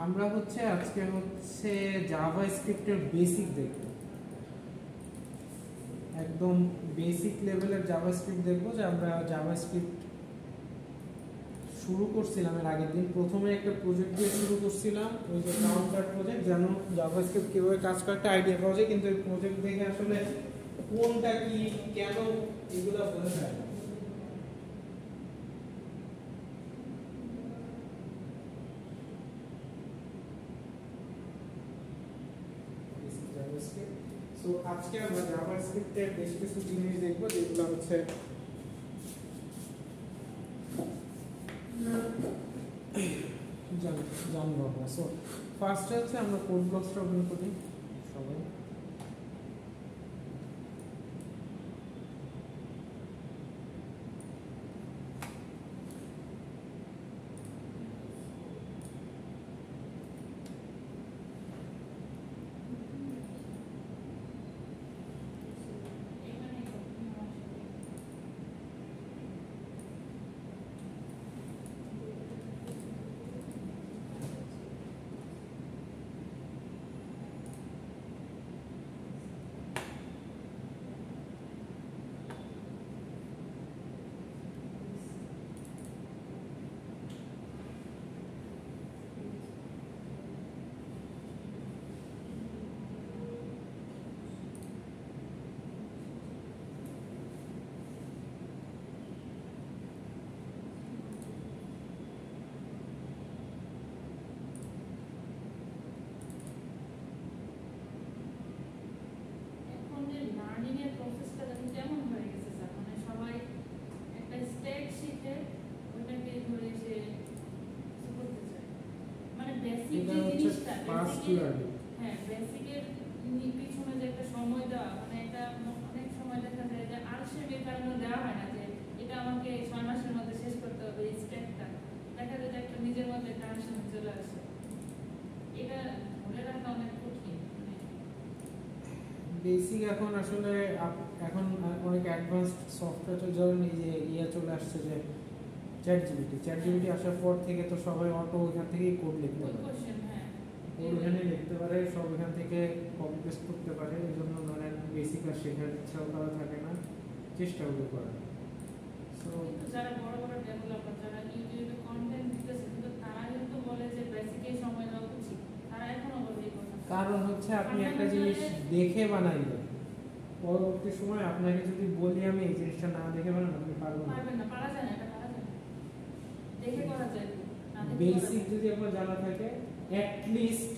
আমরা হচ্ছে আজকে হচ্ছে জাভাস্ক্রিপ্টের বেসিক দেখব, একদম বেসিক লেভেলের জাভাস্ক্রিপ্ট দেখব। যে আমরা জাভাস্ক্রিপ্ট শুরু করছিলাম এর আগের দিন, প্রথমে একটা প্রজেক্ট দিয়ে শুরু করছিলাম, ওই যে কাউন্টার প্রজেক্ট, যেন জাভাস্ক্রিপ্ট কীভাবে কাজ করে একটা আইডিয়া পাওয়া যায়। কিন্তু এই প্রজেক্ট দেখে আসলে কোনটা কি কেন এগুলো বোঝা যায় না। সো আজকে আমরা জাভাস্ক্রিপ্টের বেশ কিছু জিনিস দেখব, যেগুলো হচ্ছে জানবো আমরা। সো ফার্স্টে হচ্ছে আমরা কোড ব্লকসটা ওপেন করি সবাই। বেসিক এখন আসলে এখন অনেক অ্যাডভান্সড সফটওয়্যার ধরেন এই যে ইয়ে চলে আসছে, যে চ্যাট জিপিটি আসার পর থেকে তো সবাই অটো ওখান থেকেই কোড লিখতে পারে, ওখানে লিখতে পারে, সব এখান থেকে কপি পেস্ট করতে পারে। এই জন্য ধরেন বেসিক আর শেখার ইচ্ছাও করা থাকে না, চেষ্টাও করে। সো যারা বড় বড় ডেভেলপার যারা ইউটিউবে কন্টেন্ট দিতেছে, কিন্তু তারা কিন্তু বলে যে বেসিকে সময় দেওয়া উচিত, তারা এখনো বলে এই কথা। কারণ হচ্ছে আপনি একটা জিনিস দেখে বানাইলেন, পরবর্তী সময় আপনাকে যদি বলি আমি এই জিনিসটা না দেখে বানান, আপনি পারবেন না, পারা যায় না, এটা পারা যায় না, দেখে করা যায় না। বেসিক যদি আপনার জানা থাকে, অ্যাট লিস্ট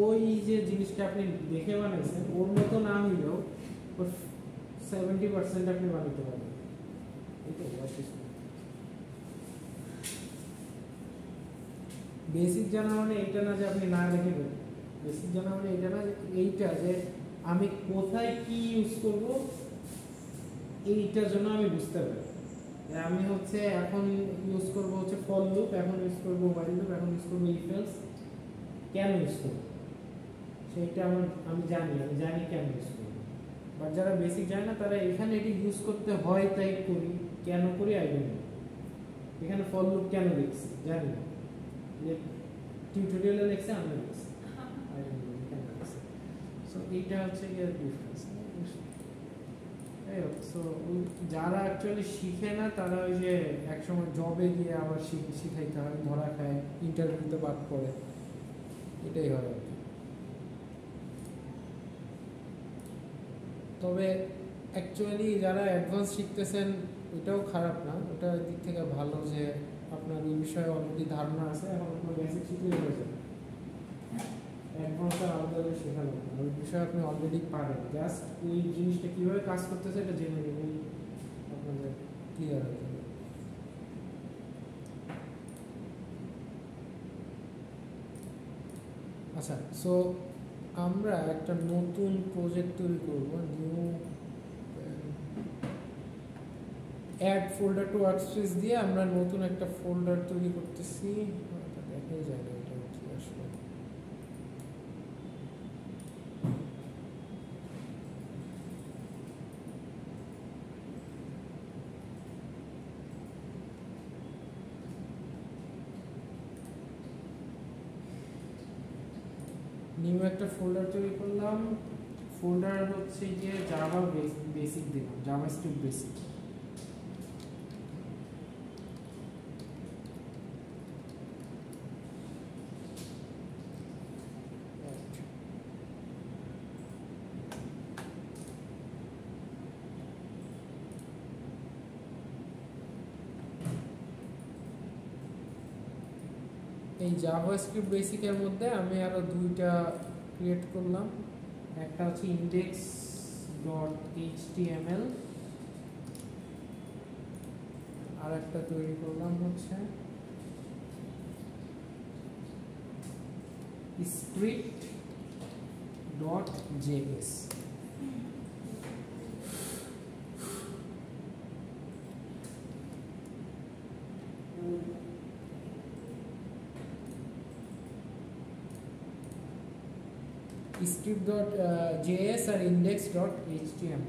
ওই যে জিনিসটা আপনি দেখে বানাইছেন ওর মতো না হইলেও 70% আপনি বানাতে পারবেন। বেসিক জানা মানে এটা না যে আপনি না দেখে বেরোবেন, বেসিক জানা মানে এটা না এইটা যে আমি কোথায় কি ইউজ করব, এইটার জন্য আমি বুঝতে পারি। আমি হচ্ছে এখন ইউজ করব হচ্ছে ফর লুপ, এখন ইউজ করব হোয়াইল লুপ, এখন ইউজ করব ইফ এলস। কেন ইউজ করব সেইটা আমি জানি কেন ইউজ করব। বাট যারা বেসিক জানে না তারা এখানে এটি ইউজ করতে হয় তাই করি, কেন করি আইডিয়া নেই। এখানে ফর লুপ কেন লিখছি জানি না, টিউটোরিয়ালে লিখছে আমরা লিখছি, সো এইটা হচ্ছে গিয়ে ডিফারেন্স। সো যারা অ্যাকচুয়ালি শিখে না তারা ওই যে একসময় জবে গিয়ে আবার শিখাইতে হয়, ধরা খায়, ইন্টারভিউতে বাদ পড়ে, এটাই হয় আর কি। তবে অ্যাকচুয়ালি যারা অ্যাডভান্স শিখতেছেন এটাও খারাপ না, ওটা দিক থেকে ভালো যে আপনার এই বিষয়ে অলরেডি ধারণা আছে, এখন আপনার বেসিক শিখলেই হয়ে যাবে, অ্যাডভান্সটা আলাদা করে শেখানো না, ওই বিষয়ে আপনি অলরেডি পারেন, জাস্ট ওই জিনিসটা কীভাবে কাজ করতেছে এটা জেনে নিলেই আপনাদের ক্লিয়ার হয়ে যাবে। আচ্ছা, সো আমরা একটা নতুন প্রজেক্ট তৈরি করব, new add folder to workspace দিয়ে আমরা নতুন একটা ফোল্ডার তৈরি করতেছি। এটা দেখাই যায় না এটা কি আসলে। নিউ একটা ফোল্ডার তৈরি করলাম, ফোল্ডার হচ্ছে যে জাভা বেসিক দিলাম, জাভাস্ক্রিপ্ট বেসিক। এই জাভাস্ক্রিপ্ট বেসিকের মধ্যে আমি আরো দুইটা ক্রিয়েট করলাম, একটা হচ্ছে ইন্ডেক্স ডট এইচটিএমএল, আর একটা তৈরি করলাম হচ্ছে স্ক্রিপ্ট ডট জেএস। script.js আর index.html।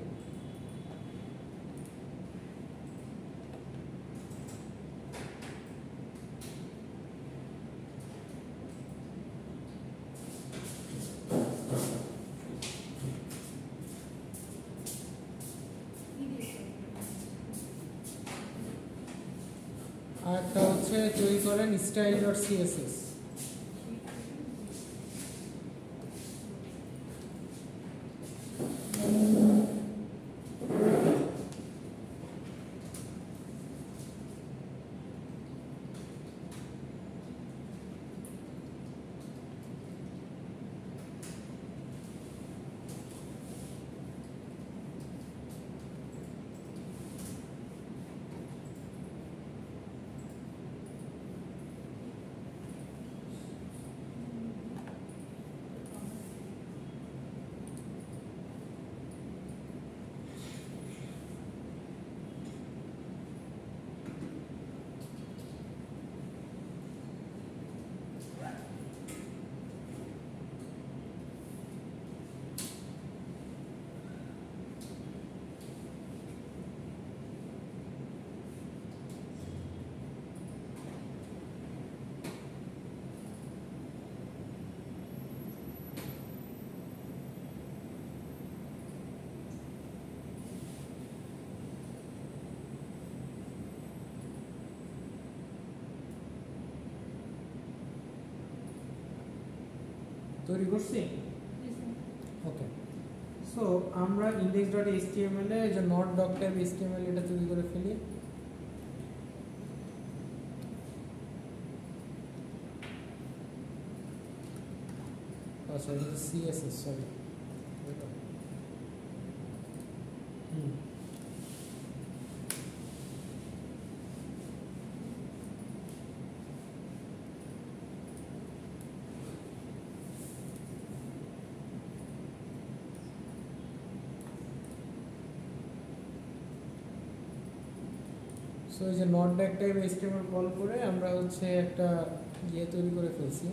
আর একটা হচ্ছে তৈরি করেন style.css। তৈরি করছি, ওকে। সো আমরা index.html এ যে not doc type html এটা তৈরি করে ফেলি। আচ্ছা, এটা css, সরি। সো এই যে not doc type HTML call করে আমরা হচ্ছে একটা ইয়ে তৈরি করে ফেলছি।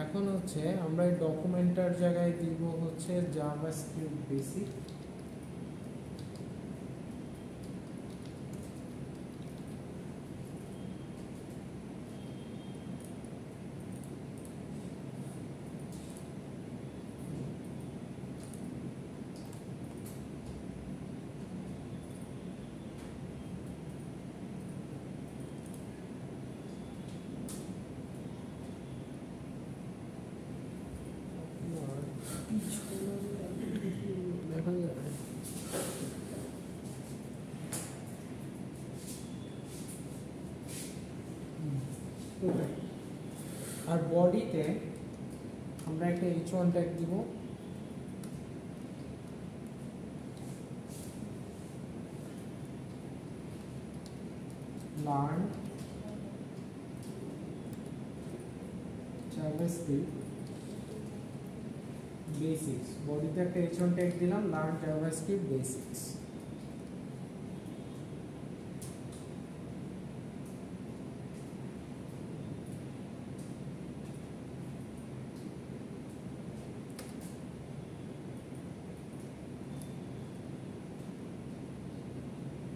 এখন হচ্ছে আমরা এই ডকুমেন্টার জায়গায় দিব হচ্ছে জাভাস্ক্রিপ্ট বেসিক। আর বডিতে আমরা একটা h1 ট্যাগ দিব, লার্ন জাভাস্ক্রিপ্ট বেসিক্স। বডিতে একটা h1 ট্যাগ দিলাম, লার্ন জাভাস্ক্রিপ্ট বেসিক্স।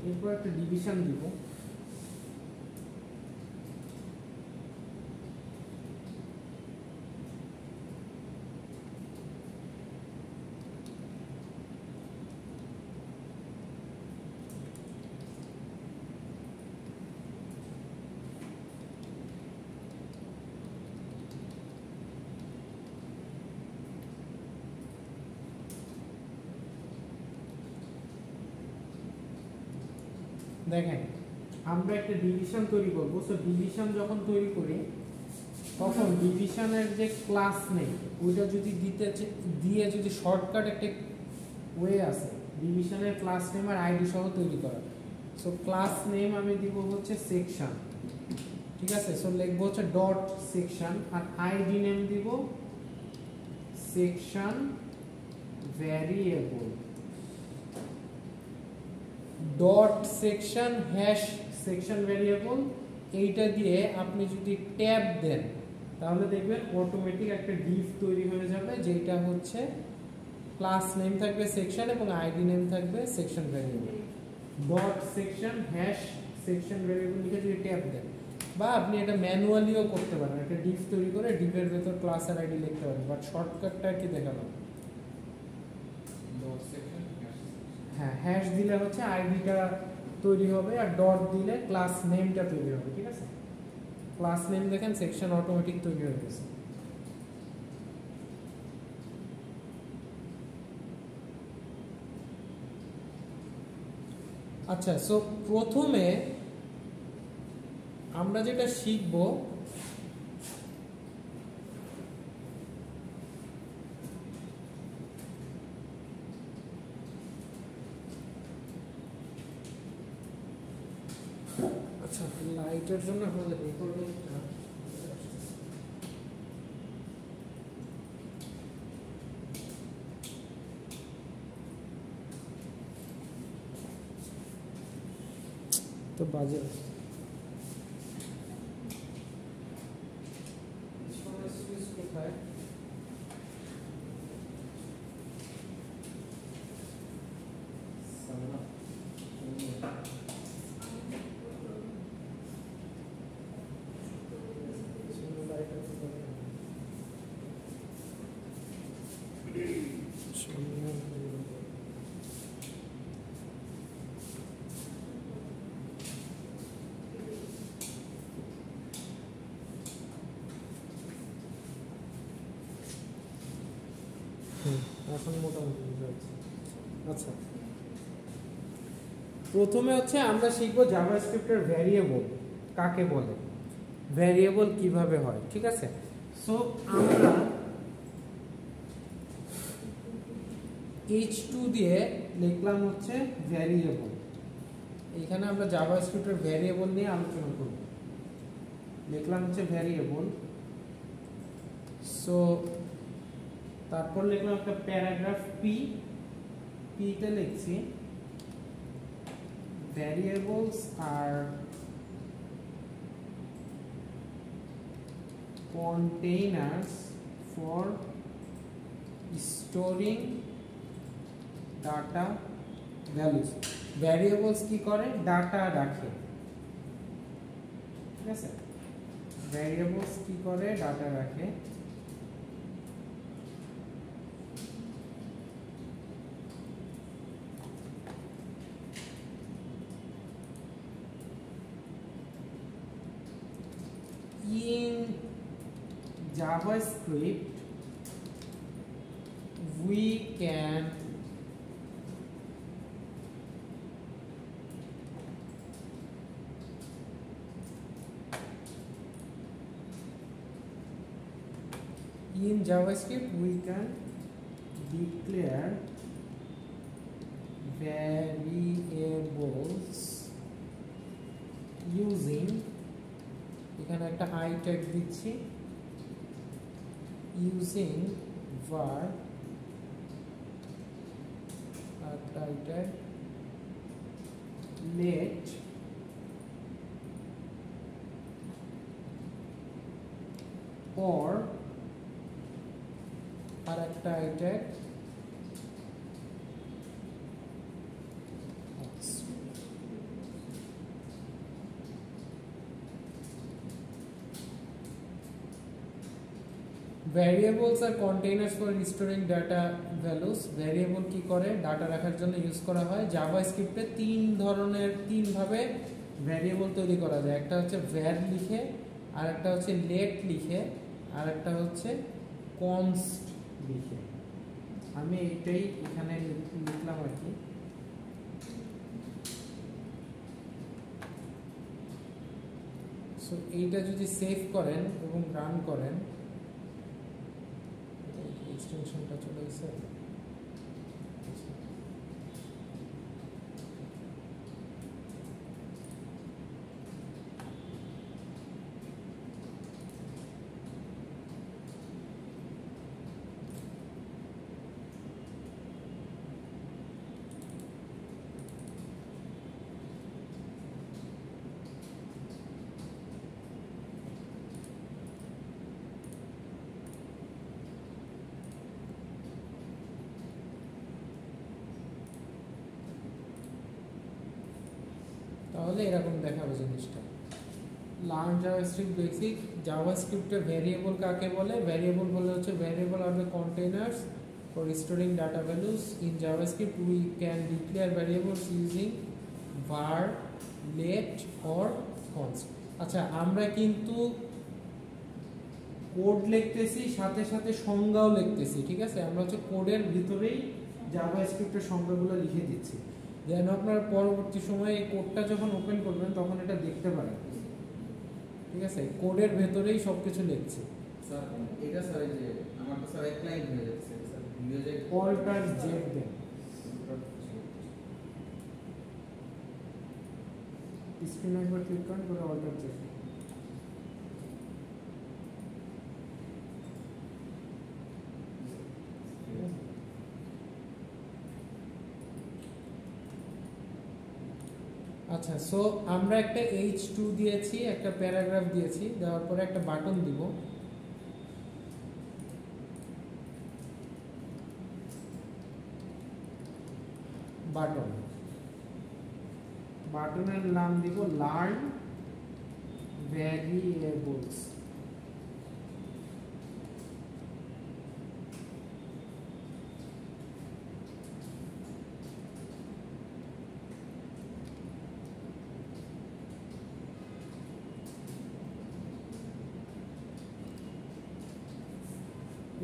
এরপর একটা ডিভিশন দিব, দেখেন আমরা একটা ডিভিশন তৈরি করব। সো ডিভিশন যখন তৈরি করি তখন ডিভিশনের যে ক্লাস নেম ওইটা যদি দিয়ে যদি শর্টকাট একটা ওয়ে আছে ডিভিশনের ক্লাস নেম আর আইডি সহ তৈরি করা। সো ক্লাস নেম আমি দিব হচ্ছে সেকশন, ঠিক আছে। সো লিখবো হচ্ছে ডট সেকশন আর আইডি নেম দিব section variable dot section hash section variable. এইটা দিয়ে আপনি যদি ট্যাব দেন তাহলে দেখবেন অটোমেটিক একটা ডিভ তৈরি হয়ে যাবে, যেটা হচ্ছে ক্লাস নেম থাকবে সেকশন এবং আইডি নেম থাকবে section variable. Dot section hash section variable লিখে যদি ট্যাব দেন, বা আপনি এটা ম্যানুয়ালিও করতে পারেন, একটা ডিভ তৈরি করে ডিভের ভেতর ক্লাস আর আইডি লিখতে পারেন, বাট শর্টকাটটা কি দেখালাম। হ্যাঁ, হ্যাশ দিলে হচ্ছে আইডিটা তৈরি হবে আর ডট দিলে ক্লাস নেমটা তৈরি হবে, ঠিক আছে। ক্লাস নেম দেখেন সেকশন অটোমেটিক তৈরি হয়ে গেছে। আচ্ছা, সো প্রথমে আমরা যেটা শিখব আচ্ছা লাইটের জন্য হলে রেকর্ডিংটা তো বাজে কোথায় এখন মোটামুটি বুঝা যাচ্ছে। আচ্ছা, প্রথমে হচ্ছে আমরা শিখবো জাভাস্ক্রিপ্টের ভ্যারিয়েবল কাকে বলে, ভ্যারিয়েবল কিভাবে হয়, ঠিক আছে। সো আমরা h2 দিয়ে লিখলাম হচ্ছে ভ্যারিয়েবল। এখানে আমরা জাভাস্ক্রিপ্টের ভ্যারিয়েবল নিয়ে আলোচনা করব। লিখলাম হচ্ছে ভ্যারিয়েবল। সো তারপর লিখলাম একটা প্যারাগ্রাফ পি তে লিখছি variables are containers for storing data values. variables কি করে, ডাটা রাখে, ঠিক আছে। variables কি করে, ডাটা রাখে। In JavaScript we can declare variables using, এখানে একটা আই ট্যাগ দিচ্ছি, using var title let or আর একটা I tag variables are containers for storing data values. Variable কি করে, ডাটা রাখার জন্য ইউজ করা হয়। জাভাস্ক্রিপ্টে তিন ভাবে ভ্যারিয়েবল তৈরি করা যায়। একটা হচ্ছে ভ্যার লিখে, আর একটা হচ্ছে লেট লিখে, আর একটা হচ্ছে কনস্ট লিখে। আমি এটাই এখানে লিখলাম আর কি। সো এইটা যদি সেভ করেন এবং রান করেন, এক্সটেনশনটা চলে গেছে। তাহলে এরকম দেখাবে জিনিসটা। Learn JavaScript basic. জাভাস্ক্রিপ্টে ভ্যারিয়েবল কাকে বলে? ভ্যারিয়েবল বলে হচ্ছে variable are the containers for storing data values. In JavaScript we can declare variables using var, let or const। আচ্ছা, আমরা কিন্তু কোড লিখতেছি, সাথে সাথে সংজ্ঞাও লিখতেছি, ঠিক আছে? আমরা হচ্ছে কোডের ভিতরেই জাভাস্ক্রিপ্টের সংজ্ঞাগুলো লিখে দিচ্ছি, যেন আপনার পরবর্তী সময়ে এই কোডটা যখন ওপেন করবেন তখন এটা দেখতে পারেন, ঠিক আছে? কোডের ভেতরেই সবকিছু লিখছি। স্যার এটা স্যার এই যে আমার তো স্যার এক লাইন হয়ে যাচ্ছে স্যার, ভিডিও যে অল্টার জেড দেন, স্ক্রিন একবার ক্লিক করেন, করে অল্টার জেড। আচ্ছা, সো আমরা একটা H2 দিয়েছি, একটা প্যারাগ্রাফ দিয়েছি, দেওয়ার পরে একটা বাটন দিব। বাটন, বাটনের নাম দিব লার্ন ভ্যারিয়েবলস।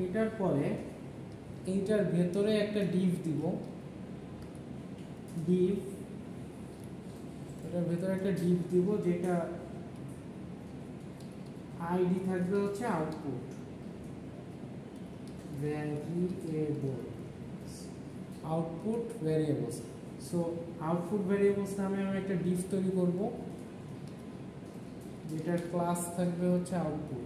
এটার পরে এইটার ভেতরে একটা ডিভ দিব, ডিভ, এটার ভেতরে একটা ডিভ দিব যেটা আইডি থাকবে হচ্ছে output variable, output variables. So output variables নামে আমি একটা ডিভ তৈরি করব, যেটার ক্লাস থাকবে হচ্ছে আউটপুট।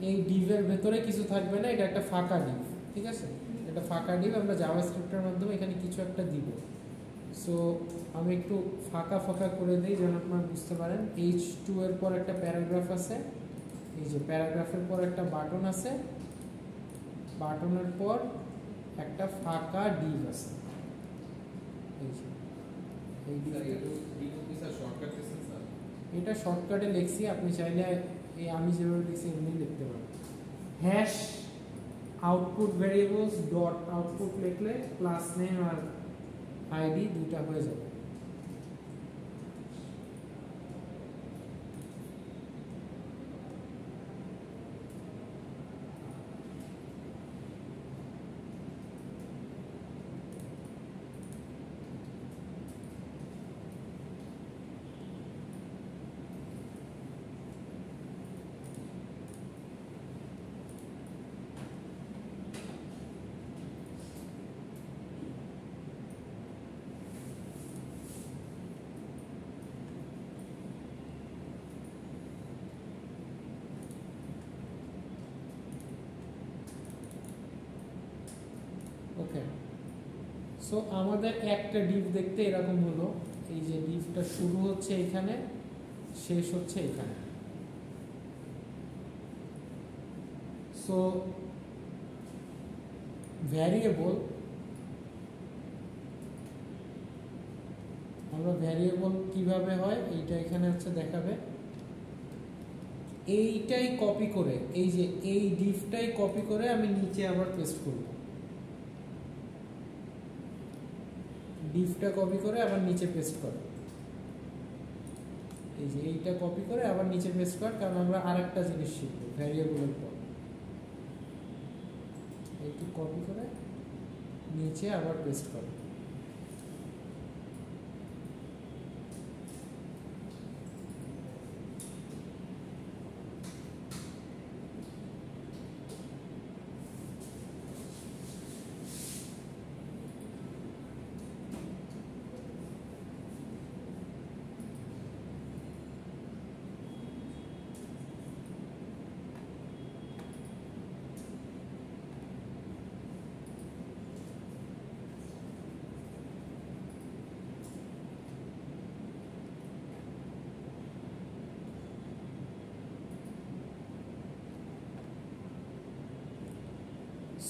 এই ডিভের ভেতরে কিছু থাকবে না, এটা একটা ফাঁকা ডিভ, ঠিক আছে? এটা ফাঁকা ডিভ, আমরা জাভাস্ক্রিপ্টের মাধ্যমে এখানে কিছু একটা দিব। সো আমি একটু ফাঁকা ফাঁকা করে দিই যেন আপনারা বুঝতে পারেন। H2 এর পর একটা প্যারাগ্রাফ আছে, এই যে প্যারাগ্রাফের পর একটা বাটন আছে, বাটনের পর একটা ফাঁকা ডিভ আছে, এই যে এই স্যার শর্টকাট দিয়েছেন স্যার? এটা শর্টকাটে লিখছি, আপনি চাইলে এই আমি যেভাবে লিখছি এমনি লিখতে পারেন। Hash output variables dot output লিখলে ক্লাস নেম আর আইডি দুইটা হয়ে যাবে। ওকে, সো আমাদের একটা ডিভ দেখতে এরকম হলো। এই যে ডিভটা শুরু হচ্ছে এখানে, শেষ হচ্ছে এখানে। সো ভ্যারিয়েবল, আমরা ভ্যারিয়েবল কিভাবে হয় এইটা এখানে হচ্ছে দেখাবে। এইটাই কপি করে, এই যে এই ডিভটাই কপি করে আমি নিচে আবার পেস্ট করব, ডিভটা কপি করে আবার নিচে পেস্ট করে, এই যে এইটা কপি করে আবার নিচে পেস্ট কর, কারণ আমরা আরেকটা জিনিস শিখব ভ্যারিয়েবলের পর। একটু কপি করে নিচে আবার পেস্ট করে।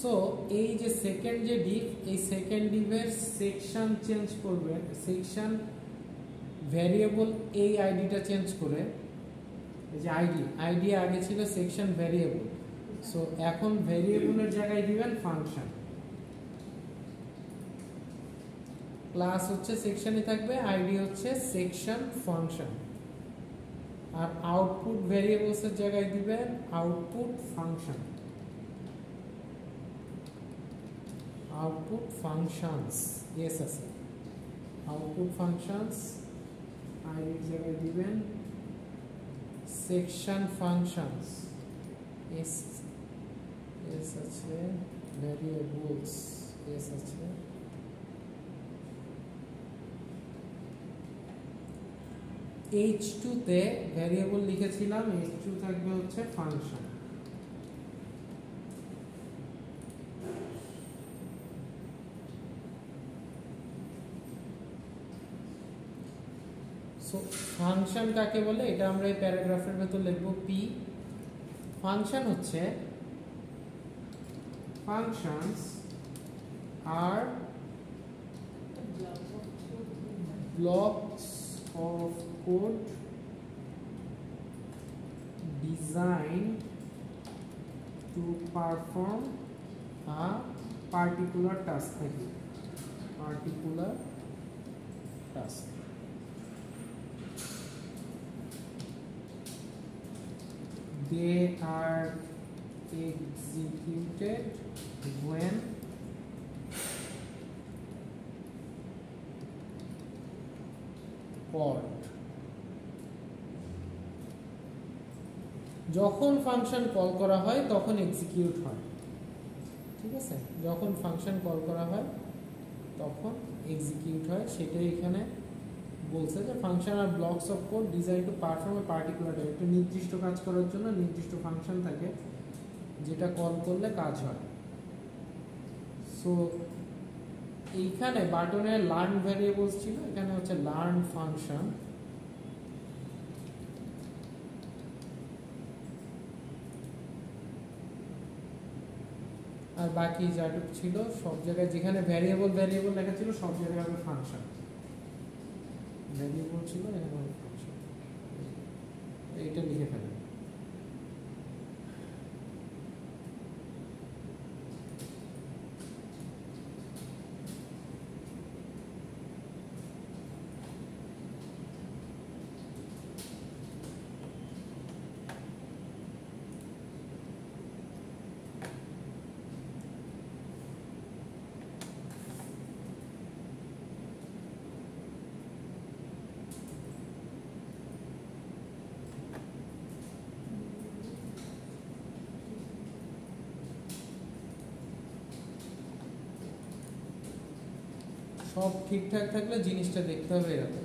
সো এই যে সেকেন্ড যে ডিভ, এই সেকেন্ড ডিভের সেকশন চেঞ্জ করবে, সেকশন ভ্যারিয়েবল এই আইডিটা চেঞ্জ করে, এই যে আইডি আগে ছিল সেকশন ভ্যারিয়েবল, সো এখন ভ্যারিয়েবলের জায়গায় দিবেন ফাংশন। ক্লাস হচ্ছে সেকশনে থাকবে, আইডি হচ্ছে সেকশন ফাংশন, আর আউটপুট ভ্যারিয়েবলসের জায়গায় দিবেন output function, output functions, yes আছে আউটপুট ফাংশনস, আইডির জায়গায় দিবেন সেকশন ফাংশনস, এস এস আছে ভ্যারিয়েবলস, এস আছে h2 তে ভ্যারিয়েবল লিখেছিলাম, h2 থাকবে হচ্ছে ফাংশন। সো ফাংশন কাকে বলে এটা আমরা এই প্যারাগ্রাফের ভেতর লিখব পি। ফাংশন হচ্ছে functions are blocks of code designed to perform a particular task. Particular task. They are executed when called. যখন ফাংশন কল করা হয় তখন এক্সিকিউট হয়, ঠিক আছে? যখন ফাংশন কল করা হয় তখন এক্সিকিউট হয়, সেটাই এখানে বলছে যে function are blocks of code design to perform a particular type. একটা নির্দিষ্ট কাজ করার জন্য নির্দিষ্ট ফাংশন থাকে যেটা কল করলে কাজ হয়। সো এইখানে বাটনের লার্ন ভ্যারিয়েবলস ছিল, এখানে হচ্ছে লার্ন ফাংশন। আর বাকি যাটুক ছিল সব জায়গায় যেখানে ভ্যারিয়েবল লেখা ছিল সব জায়গায় হবে ফাংশন, ভ্যারিয়েবল ছিল এখানে ফাংশন, এইটা লিখে ফেলেন। সব ঠিকঠাক থাকলে জিনিসটা দেখতে হবে এরকম।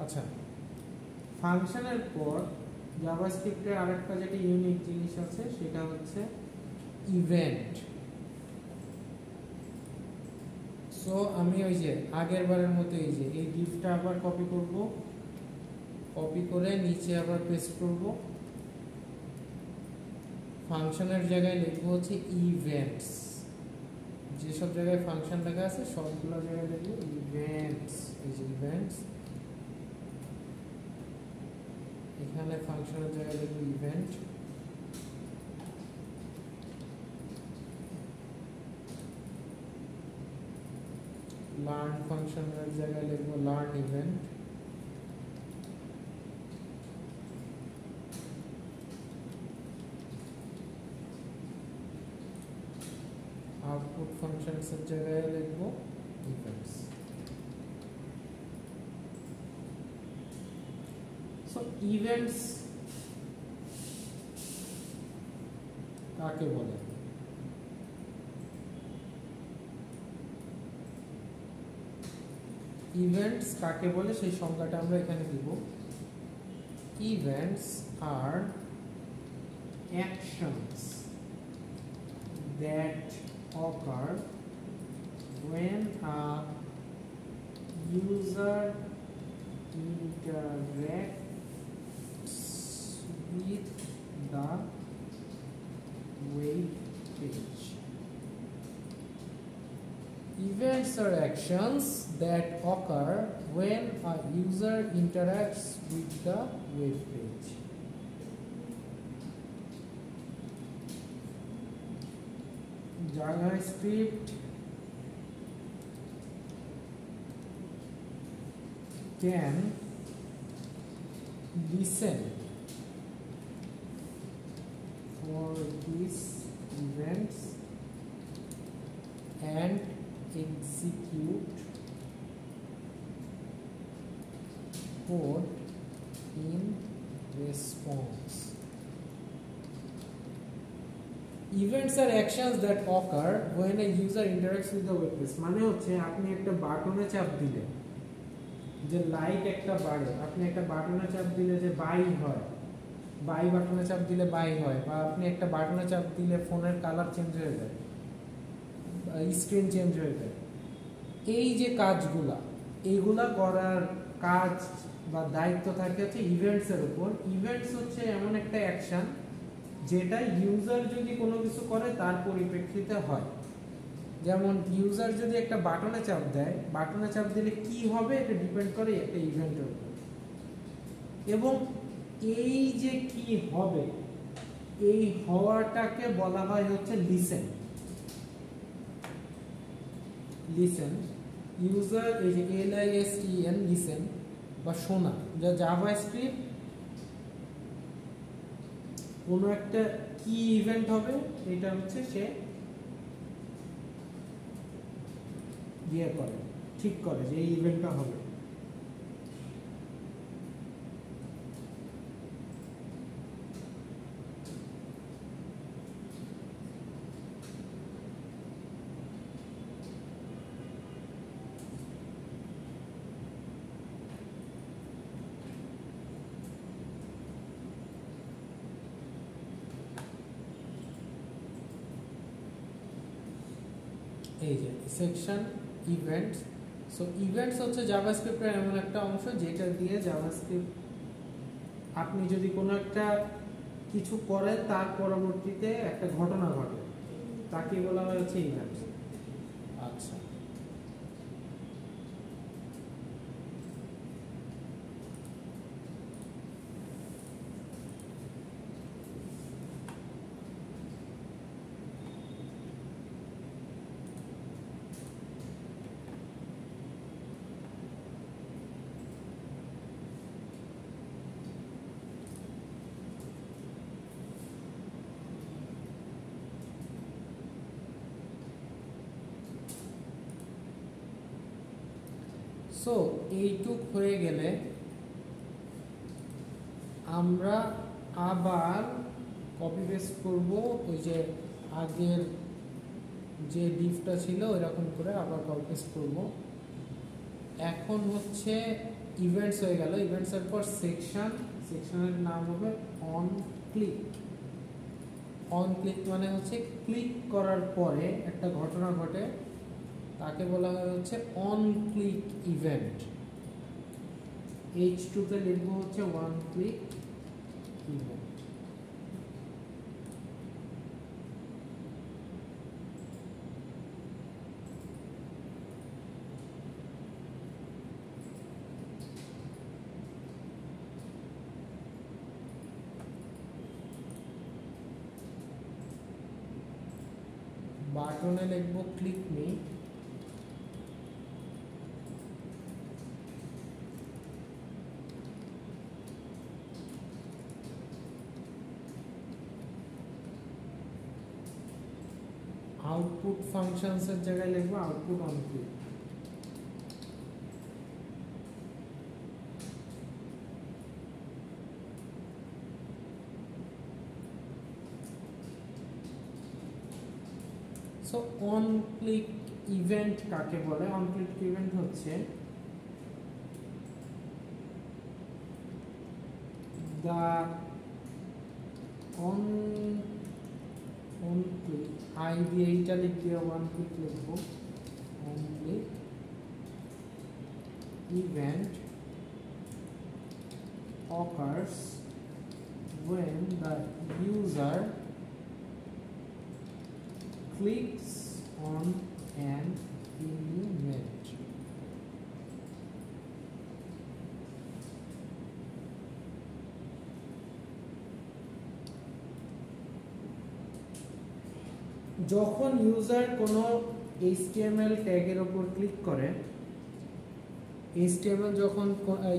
আচ্ছা, ফাংশনের পর জাভাস্ক্রিপ্টের আরেকটা যেটা ইউনিক জিনিস আছে সেটা হচ্ছে ইভেন্ট। সো আমি ওই যে আগের বারের মতো এই ডিভটা আবার কপি করব, কপি করে নিচে আবার পেস্ট করব, ফাংশনের জায়গায় লিখবো হচ্ছে ইভেন্টস। যেসব জায়গায় ফাংশন লেখা আছে সবগুলো জায়গায় লিখবো ইভেন্টস। এই যে ইভেন্টস, এখানে ফাংশনের জায়গায় লিখবো ইভেন্ট। লার্ন ফাংশনের জায়গায় লিখবো লার্ন ইভেন্ট। আউটপুট ফাংশনসের জায়গায় লিখবো ইভেন্টস। সো ইভেন্টস কাকে বলে? ইভেন্টস কাকে বলে সেই সংজ্ঞাটা আমরা এখানে দিব। Events are actions that occur when a user interacts with the web page. Events are actions that occur when a user interacts with the web page. JavaScript can listen for these events and execute code in response. Events are actions that occur when a user interacts with the web page. মানে হচ্ছে আপনি একটা বাটনে চাপ দিলে যে light একটা বাড়ে, আপনি একটা বাটনে চাপ দিলে যে বাই হয়, বাই বাটনে চাপ দিলে বাই হয়, বা আপনি একটা বাটনে চাপ দিলে ফোনের কালার চেঞ্জ হয়ে যায়, স্ক্রিন চেঞ্জ হয়ে যায়। এই যে কাজগুলা, এইগুলা করার কাজ বা দায়িত্ব থাকে হচ্ছে ইভেন্টসের উপর। ইভেন্টস হচ্ছে এমন একটা অ্যাকশন যেটা ইউজার যদি কোনো কিছু করে তার পরিপ্রেক্ষিতে হয়। যেমন ইউজার যদি একটা বাটনে চাপ দেয়, বাটনে চাপ দিলে কি হবে এটা ডিপেন্ড করে একটা ইভেন্টের উপর। এবং এই যে কি হবে, এই হওয়াটাকে বলা হয় হচ্ছে লিসেন। লিসেন ইউজার, এই যে LISEN লিসেন বা শোনা, যা জাভাস্ক্রিপ্ট কোনো একটা কি ইভেন্ট হবে এটা হচ্ছে সে ইয়ে করে, ঠিক করে যে এই ইভেন্টটা হবে। এই যে সেকশন ইভেন্টস। সো ইভেন্টস হচ্ছে জাভাস্ক্রিপ্টের এমন একটা অংশ যেটা দিয়ে জাভাস্ক্রিপ্ট, আপনি যদি কোনো একটা কিছু করেন তার পরবর্তীতে একটা ঘটনা ঘটে, তাকে বলা হয় হচ্ছে ইভেন্টস। আচ্ছা, সো এইটুক হয়ে গেলে আমরা আবার কপি পেস্ট করব, ওই যে আগের যে ডিফটা ছিল এরকম করে আবার কপি পেস্ট করব। এখন হচ্ছে ইভেন্টস হয়ে গেল, ইভেন্টসের পর সেকশন, সেকশনের নাম হবে অন ক্লিক। অন ক্লিক মানে হচ্ছে ক্লিক করার পরে একটা ঘটনা ঘটে, তাকে বলা হয় হচ্ছে অন ক্লিক ইভেন্ট। H2 তে লিখবো হচ্ছে ওয়ান ক্লিক ইভেন্ট। বাটনে লিখবো ক্লিক মি, আউটপুট ফাংশনসের জায়গায় লিখবো output on click. So on click event কাকে বলে? অন ক্লিক ইভেন্ট হচ্ছে the on click I দিয়ে এইটা লিখে on click লিখবো on click event occurs when the user clicks on an element. যখন ইউজার কোনো HTML ট্যাগের উপর ক্লিক করে, HTML যখন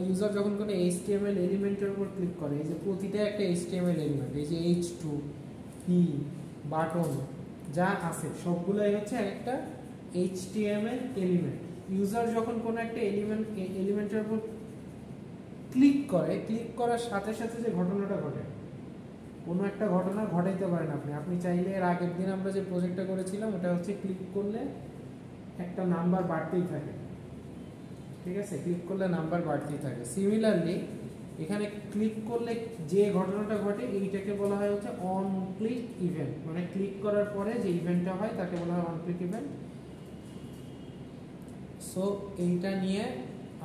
ইউজার যখন কোনো HTML এলিমেন্টের উপর ক্লিক করে, এই যে প্রতিটা একটা HTML এলিমেন্ট, এই যে H2 P বাটন যা আছে সবগুলাই হচ্ছে একটা HTML এলিমেন্ট। ইউজার যখন কোনো একটা এলিমেন্টের উপর ক্লিক করে, ক্লিক করার সাথে সাথে যে ঘটনাটা ঘটে, কোনো একটা ঘটনা ঘটাইতে পারেন আপনি চাইলে। এর আগের দিন আমরা যে প্রজেক্টটা করেছিলাম ওটা হচ্ছে ক্লিক করলে একটা নাম্বার বাড়তেই থাকে, ঠিক আছে? ক্লিক করলে নাম্বার বাড়তেই থাকে। সিমিলারলি এখানে ক্লিক করলে যে ঘটনাটা ঘটে এইটাকে বলা হয় হচ্ছে অন ক্লিক ইভেন্ট, মানে ক্লিক করার পরে যে ইভেন্টটা হয় তাকে বলা হয় অন ক্লিক ইভেন্ট। সো এইটা নিয়ে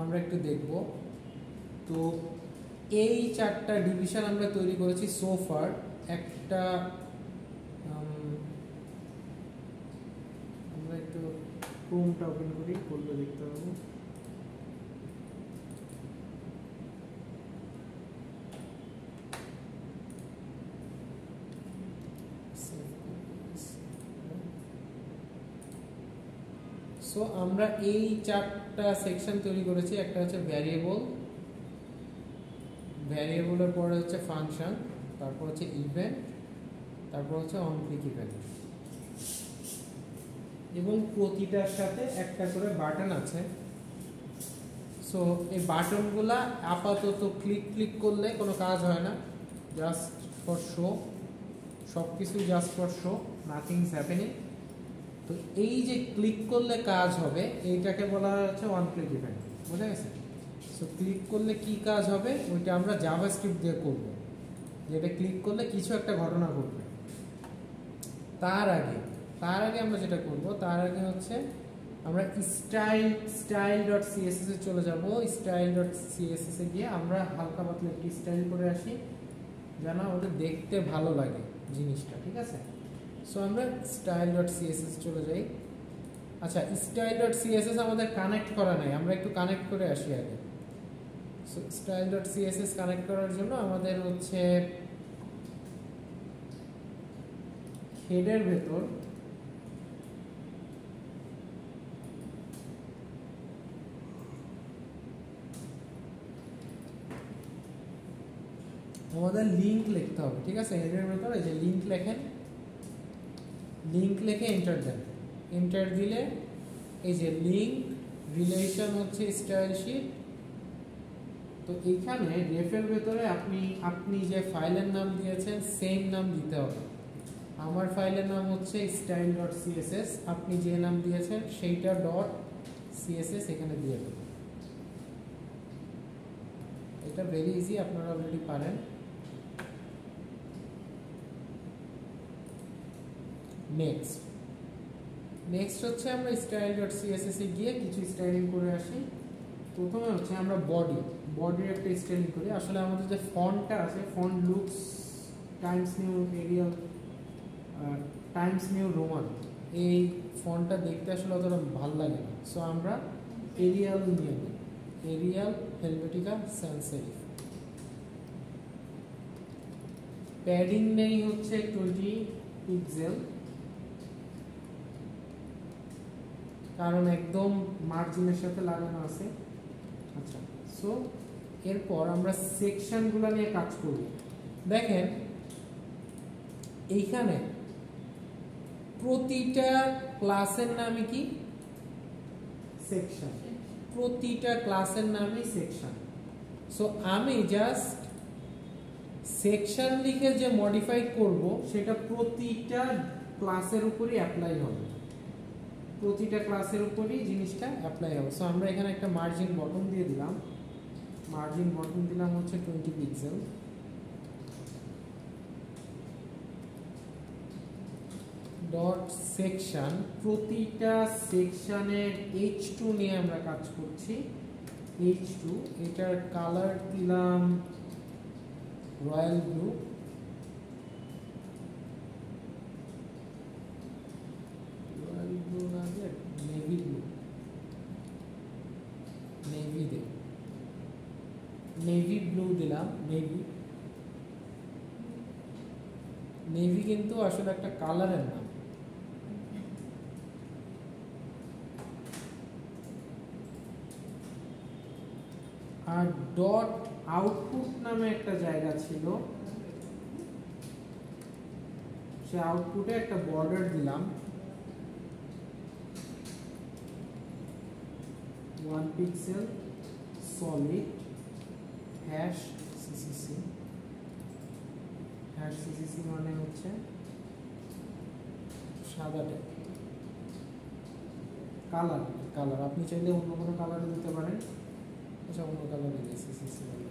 আমরা একটু দেখব। তো এই চারটা ডিভিশন আমরা তৈরি করেছি সোফার। একটা আমরা একটু ক্রোমটা ওপেন করি, করলে দেখতে পাবো। সো আমরা এই চারটা সেকশন তৈরি করেছি। একটা হচ্ছে ভ্যারিয়েবল, ভ্যারিয়েবলের পরে হচ্ছে ফাংশন, তারপর হচ্ছে ইভেন্ট, তারপর হচ্ছে অন ক্লিক ইভেন্ট, এবং প্রতিটার সাথে একটা করে বাটন আছে। সো এই বাটনগুলা আপাতত ক্লিক করলে কোনো কাজ হয় না, জাস্ট ফর শো, সব কিছু just for show, nothing is happening. তো এই যে ক্লিক করলে কাজ হবে এইটাকে বলা হচ্ছে ওয়ান ক্লিক ইভেন্ট, বুঝা গেছে? সো ক্লিক করলে কি কাজ হবে ওইটা আমরা জাভাস্ক্রিপ্ট দিয়ে করব, যেটা ক্লিক করলে কিছু একটা ঘটনা ঘটবে। তার আগে আমরা যেটা করব, তার আগে হচ্ছে আমরা style.css এ চলে যাব। style.css এ গিয়ে আমরা হালকা পাতলা একটি স্টাইল করে আসি যেন ওটা দেখতে ভালো লাগে জিনিসটা, ঠিক আছে? সো আমরা style.css চলে যাই। আচ্ছা, style.css আমাদের কানেক্ট করা নাই, আমরা একটু কানেক্ট করে আসি আগে। সো style.css কানেক্ট করার জন্য আমাদের হচ্ছে হেডের ভেতর আমাদের লিংক লিখতে হবে, ঠিক আছে? হেডের ভেতর এই যে লিংক লেখেন, লিংক লিখে এন্টার দেন। এন্টার দিলে এই যে লিংক রিলেশন হচ্ছে স্টাইল শীট। তো এইখানে রেফের ভেতরে আপনি যে ফাইলের নাম দিয়েছেন সেম নাম দিতে হবে। আমার ফাইলের নাম হচ্ছে style.css, আপনি যে নাম দিয়েছেন সেইটা .css এখানে দিয়ে দেবেন। এটা ভেরি ইজি, আপনারা অলরেডি পারেন। নেক্সট হচ্ছে আমরা style.css এ গিয়ে কিছু স্টাইলিং করে আসি। প্রথমে হচ্ছে আমরা বডির একটা স্টাইলিং করি। আসলে আমাদের যে ফন্টটা আছে, font looks Times New Arial Times New Roman, এই ফন্টটা দেখতে আসলে অতটা ভালো লাগে না। সো আমরা এরিয়াল নিয়ে নিই, Arial Helvetica sans serif. Padding নেই হচ্ছে 20 পিক্সেল, কারণ একদম মার্জিনের সাথে লাগানো আছে। আচ্ছা, সো এরপর আমরা সেকশনগুলো নিয়ে কাজ করব। দেখেন এইখানে প্রতিটা ক্লাসের নামই কি? সেকশন। প্রতিটা ক্লাসের নামই সেকশন। সো আমি জাস্ট সেকশন লিখে যে মডিফাই করব সেটা প্রতিটা ক্লাসের উপরই অ্যাপ্লাই হবে। প্রতিটা ক্লাসের উপরই জিনিসটা অ্যাপ্লাই হবে। সো আমরা এখানে একটা মার্জিন বটম দিয়ে দিলাম, মার্জিন বটম দিলাম হচ্ছে 20 পিক্সেল। ডট সেকশন, প্রতিটা সেকশনের H2 নিয়ে আমরা কাজ করছি। H2 এটার কালার দিলাম রয়্যাল ব্লু, রয়্যাল ব্লু না দিয়ে নেভি ব্লু, নেভি দে, নেভি ব্লু দিলাম। নেভি, নেভি কিন্তু আসলে একটা কালারের নাম। আর ডট আউটপুট নামে একটা জায়গা ছিল, সে আউটপুটে একটা বর্ডার দিলাম 1 pixel solid hash CCC. Hash CCC মানে হচ্ছে সাদা ট্যাগ, কালার, কালার আপনি চাইলে অন্য কোনো কালারে দিতে পারেন। আচ্ছা, অন্য কালারে দিয়ে সিসিসি বলে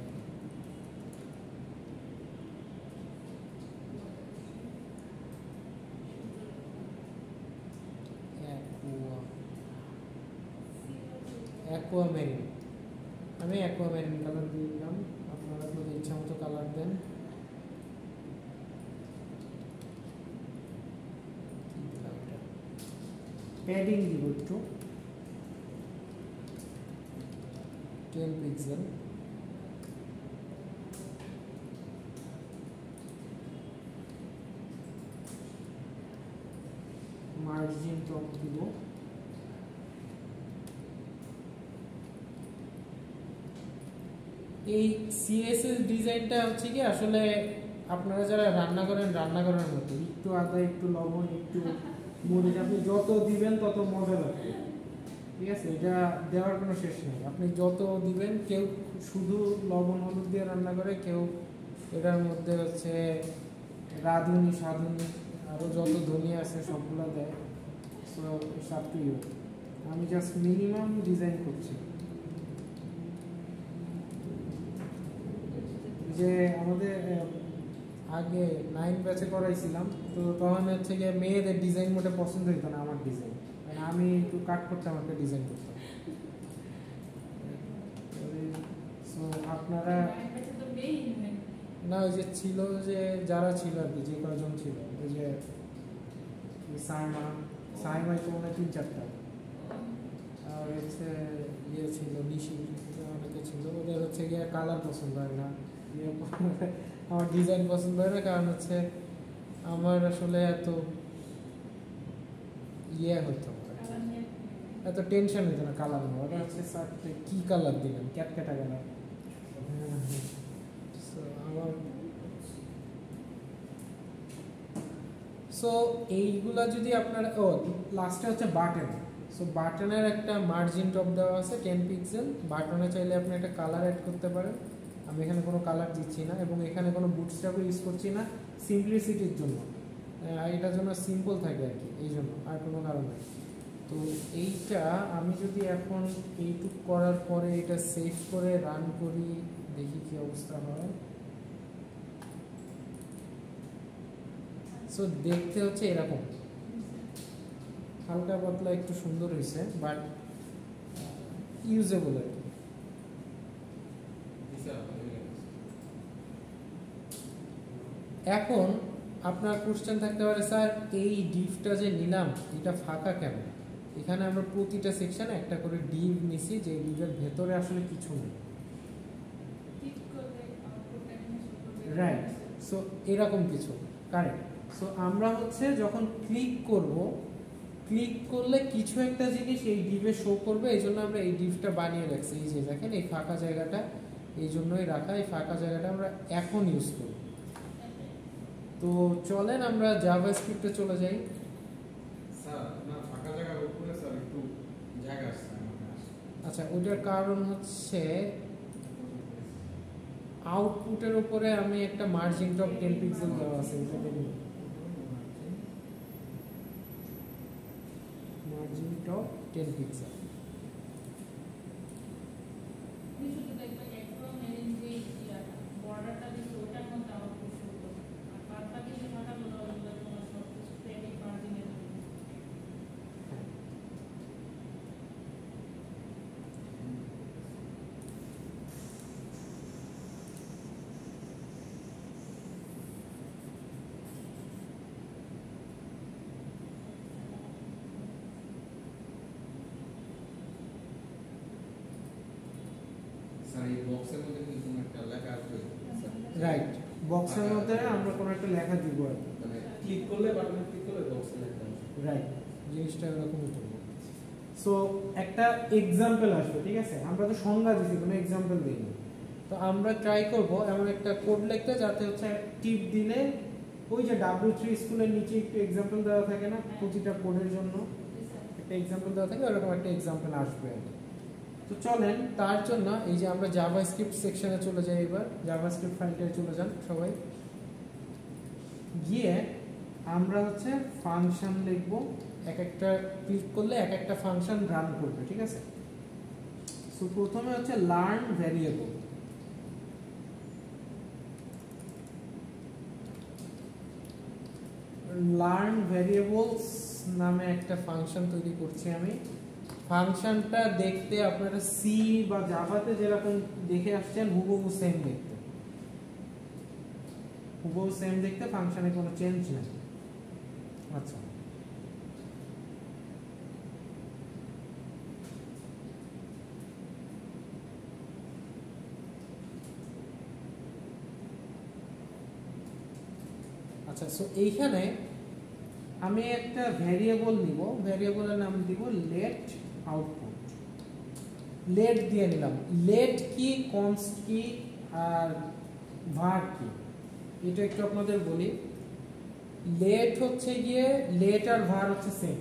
অ্যাকোয়ামেরিন, আমি অ্যাকোয়ামেরিন কালার দিয়ে দিলাম। আপনারা আপনাদের ইচ্ছা মতো কালার দেন। প্যাডিং দিব একটু 10 পিক্সেল। মার্জিন টপ দিব, এই সিএসএস ডিজাইনটা হচ্ছে কি আসলে আপনারা যারা রান্না করেন রান্নাঘরের মতো, একটু আদা একটু লবণ একটু মরিচ আপনি যত দিবেন তত মজা লাগবে, ঠিক আছে? এটা দেওয়ার কোনো শেষ নেই, আপনি যত দিবেন। কেউ শুধু লবণ হলুদ দিয়ে রান্না করে, কেউ এটার মধ্যে হচ্ছে রাঁধুনি সাধুনি আরও যত ধনিয়া আছে সবগুলো দেয়। সো সব টু ইউ, আমি জাস্ট মিনিমাম ডিজাইন করছি। যে আমাদের আগে 9 ব্যাচে করাইছিলাম, তো তখন হচ্ছে গিয়ে মেয়েদের ডিজাইন মোটে পছন্দ হইতো না আমার ডিজাইন, মানে আমি একটু কাট করতাম, একটা ডিজাইন করতাম। সো আপনারা না, ওই যে ছিল যে যারা ছিল আর কি, যে কয়জন ছিল, ওই যে সাইমাই তো মনে 3-4টা, আর হচ্ছে ইয়ে ছিল নিশি, অনেকে ছিল। ওদের হচ্ছে গিয়ে কালার পছন্দ হয় না, আমার ডিজাইন পছন্দ হয় না, কারণ হচ্ছে আমার আসলে এত ইয়ে হতো, এত টেনশন হতো না কালার নেই। ওটা হচ্ছে স্যার কি কালার দিলেন, ক্যাটক্যাটা কালার। আমার সো এইগুলা যদি আপনারা, ও লাস্টে হচ্ছে বাটন। সো বাটনের একটা মার্জিন টপ দেওয়া আছে 10 পিক্সেল। বাটনে চাইলে আপনি একটা কালার অ্যাড করতে পারেন, আমি এখানে কোনো কালার দিচ্ছি না, এবং এখানে কোনো বুটস্ট্র্যাপও ইউজ করছি না, সিম্পলিসিটির জন্য, এটার জন্য সিম্পল থাকে আর কি, এই জন্য, আর কোনো কারণ নেই। তো এইটা আমি যদি এখন এইটুক করার পরে এটা সেভ করে রান করি, দেখি কি অবস্থা হয়। সো দেখতে হচ্ছে এরকম, হালকা পাতলা একটু সুন্দর হয়েছে, বাট ইউজেবল আর কি। এখন আপনার কোশ্চেন থাকতে পারে, স্যার এই ডিভটা যে নিলাম এটা ফাঁকা কেন? এখানে আমরা প্রতিটা সেকশনে একটা করে ডিভ নিছি, যে ডিভের ভেতরে আসলে কিছু নেই, রাইট? সো এরকম কিছু, কারেক্ট। সো আমরা হচ্ছে যখন ক্লিক করব, ক্লিক করলে কিছু একটা জিনিস এই ডিভে শো করবে, এই জন্য আমরা এই ডিভটা বানিয়ে রাখছি। এই যে দেখেন এই ফাঁকা জায়গাটা, এই জন্যই রাখা, এই ফাঁকা জায়গাটা আমরা এখন ইউজ করব। তো চলেন আমরা জাভাস্ক্রিপ্টে চলে যাই। স্যার না, ফাঁকা জায়গার উপরে স্যার একটু জায়গা আছে। আচ্ছা, ওটার কারণ হচ্ছে আউটপুটের উপরে আমি একটা মার্জিন টপ 10 পিক্সেল দেওয়া আছে, এটা দেখুন। opposite of 10 pixel. শুধু দেখবেন একদম মেরিন যে বর্ডারটা দিচ্ছে ওটার মধ্যে আউটপুট শো করবে আর বাদ বাকি যে ভাগাগুলো ওগুলো তোমার সব স্ট্যাটিক মার্জিনে দেবে। স্যার এই বক্সের মধ্যে কি কোনো একটা লেখা আসবে? রাইট, বক্সের মধ্যে আমরা কোনো একটা লেখা দিব আর কি। মানে ক্লিক করলে বাটনে ক্লিক করলে বক্সে লেখা আসবে। রাইট, জিনিসটা এরকমই করবো। সো একটা এক্সাম্পল আসবে, ঠিক আছে? আমরা তো সংজ্ঞা দিছি, কোনো এক্সাম্পল দিইনি। তো আমরা ট্রাই করব এমন একটা কোড লিখতে যাতে হচ্ছে টিপ দিলে ওই যে W3 স্কুলের নিচে একটু এক্সাম্পল দেওয়া থাকে না প্রতিটা কোডের জন্য, একটা এক্সাম্পল দেওয়া থাকে, ওরকম একটা এক্সাম্পল আসবে আর কি। তো চলেন তার জন্য এই যে আমরা জাভাস্ক্রিপ্ট সেকশনে চলে যাই। এবার জাভাস্ক্রিপ্ট ফাইলটায় চলে যান সবাই, গিয়ে আমরা হচ্ছে ফাংশন লিখব। এক একটা ক্লিক করলে এক একটা ফাংশন রান করবে, ঠিক আছে? সো প্রথমে হচ্ছে লার্ন ভ্যারিয়েবল। লার্ন ভ্যারিয়েবলস নামে একটা ফাংশন তৈরি করছি আমি। ফাংশনটা দেখতে আপনারা সি বা জাভাতে যেরকম দেখে আসছেন হুবহু সেম দেখতে, হুবহু সেম দেখতে, ফাংশনে কোনো চেঞ্জ নেই। আচ্ছা, আচ্ছা। সো এইখানে আমি একটা ভ্যারিয়েবল নিব, ভ্যারিয়েবলের নাম দিব লেট আউটপুট। লেট দিয়ে নিলাম। লেট কি, কনস্ট কি, আর var কি, এটা একটু আপনাদের বলি। লেট হচ্ছে গিয়ে লেট আর var হচ্ছে সেম।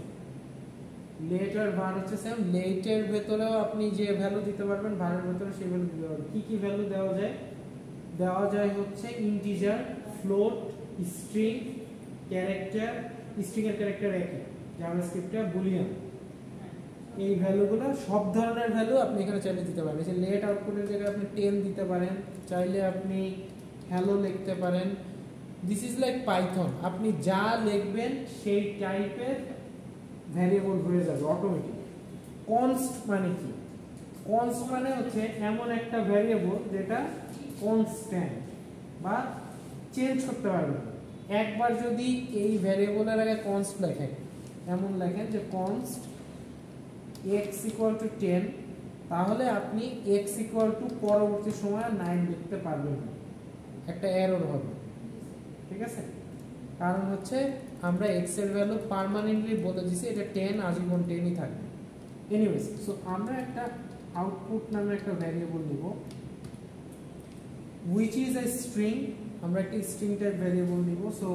লেট আর var হচ্ছে সেম। লেটের ভেতরেও আপনি যে ভ্যালু দিতে পারবেন, var এর ভেতরে সেই ভ্যালু দিতে পারবেন। কি কি ভ্যালু দেওয়া যায়? দেওয়া যায় হচ্ছে integer, float, string, character. String এর ক্যারেক্টার একই, জাভাস্ক্রিপ্টে বুলিয়ান। এই ভ্যালুগুলো সব ধরনের ভ্যালু আপনি এখানে চাইলে দিতে পারেন। যে লেট আউটপুটের জায়গায় আপনি 10 দিতে পারেন, চাইলে আপনি হ্যালো লিখতে পারেন। দিস ইজ লাইক পাইথন, আপনি যা লিখবেন সেই টাইপের ভ্যারিয়েবল হয়ে যাবে অটোমেটিক। কনস্ট মানে কি? কনস্ট মানে হচ্ছে এমন একটা ভ্যারিয়েবল যেটা কনস্ট্যান্ট বা চেঞ্জ করতে পারবেন। একবার যদি এই ভ্যারিয়েবলের আগে কনস্ট লেখেন, এমন লেখেন যে কনস্ট x = 10, তাহলে আপনি x = পরবর্তী সময় 9 লিখতে পারবেন না, একটা এরর হবে, ঠিক আছে? কারণ হচ্ছে আমরা x এর ভ্যালু পার্মানেন্টলি বলে দিছি, এটা 10 আজীবন 10ই থাকবে। এনিওয়েজ, সো আমরা একটা আউটপুট নামে একটা ভ্যারিয়েবল নিব which is a string। আমরা একটা স্ট্রিং টাইপ ভ্যারিয়েবল নিব। সো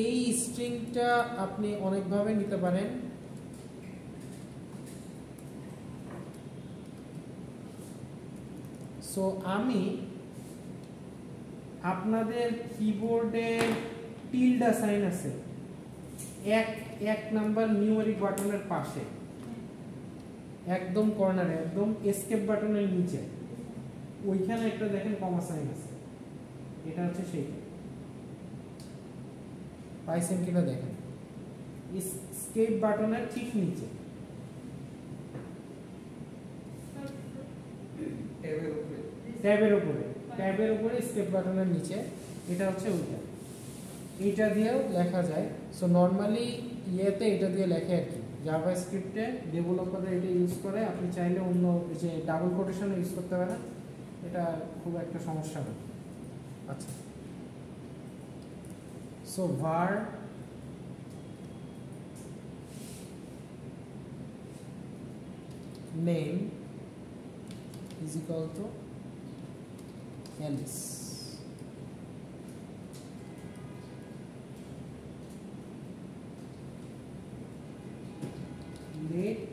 এই স্ট্রিংটা আপনি অনেকভাবে নিতে পারেন। সো আমি আপনাদের কিবোর্ডে টিল্ডা সাইন আছে এক নাম্বার নিউমেরিক বাটনের পাশে, একদম কর্নারে, একদম এসকেপ বাটনের নিচে, ওইখানে একটা দেখেন কমা সাইন আছে, এটা হচ্ছে সেইটা। পাইছেন কিনা দেখেন, এসকেপ বাটনের ঠিক নিচে, ট্যাবের উপরে এসকেপ বাটনের নিচে, এটা হচ্ছে ওইটা। এইটা দিয়েও লেখা যায়। সো নর্মালি ইয়েতে এটা দিয়ে লেখে আর কি, জাভাস্ক্রিপ্টে ডেভেলপাররা এটা ইউজ করে। আপনি চাইলে অন্য যে ডাবল কোটেশন ইউজ করতে পারেন, এটা খুব একটা সমস্যা না। আচ্ছা, so var name is equal to else। let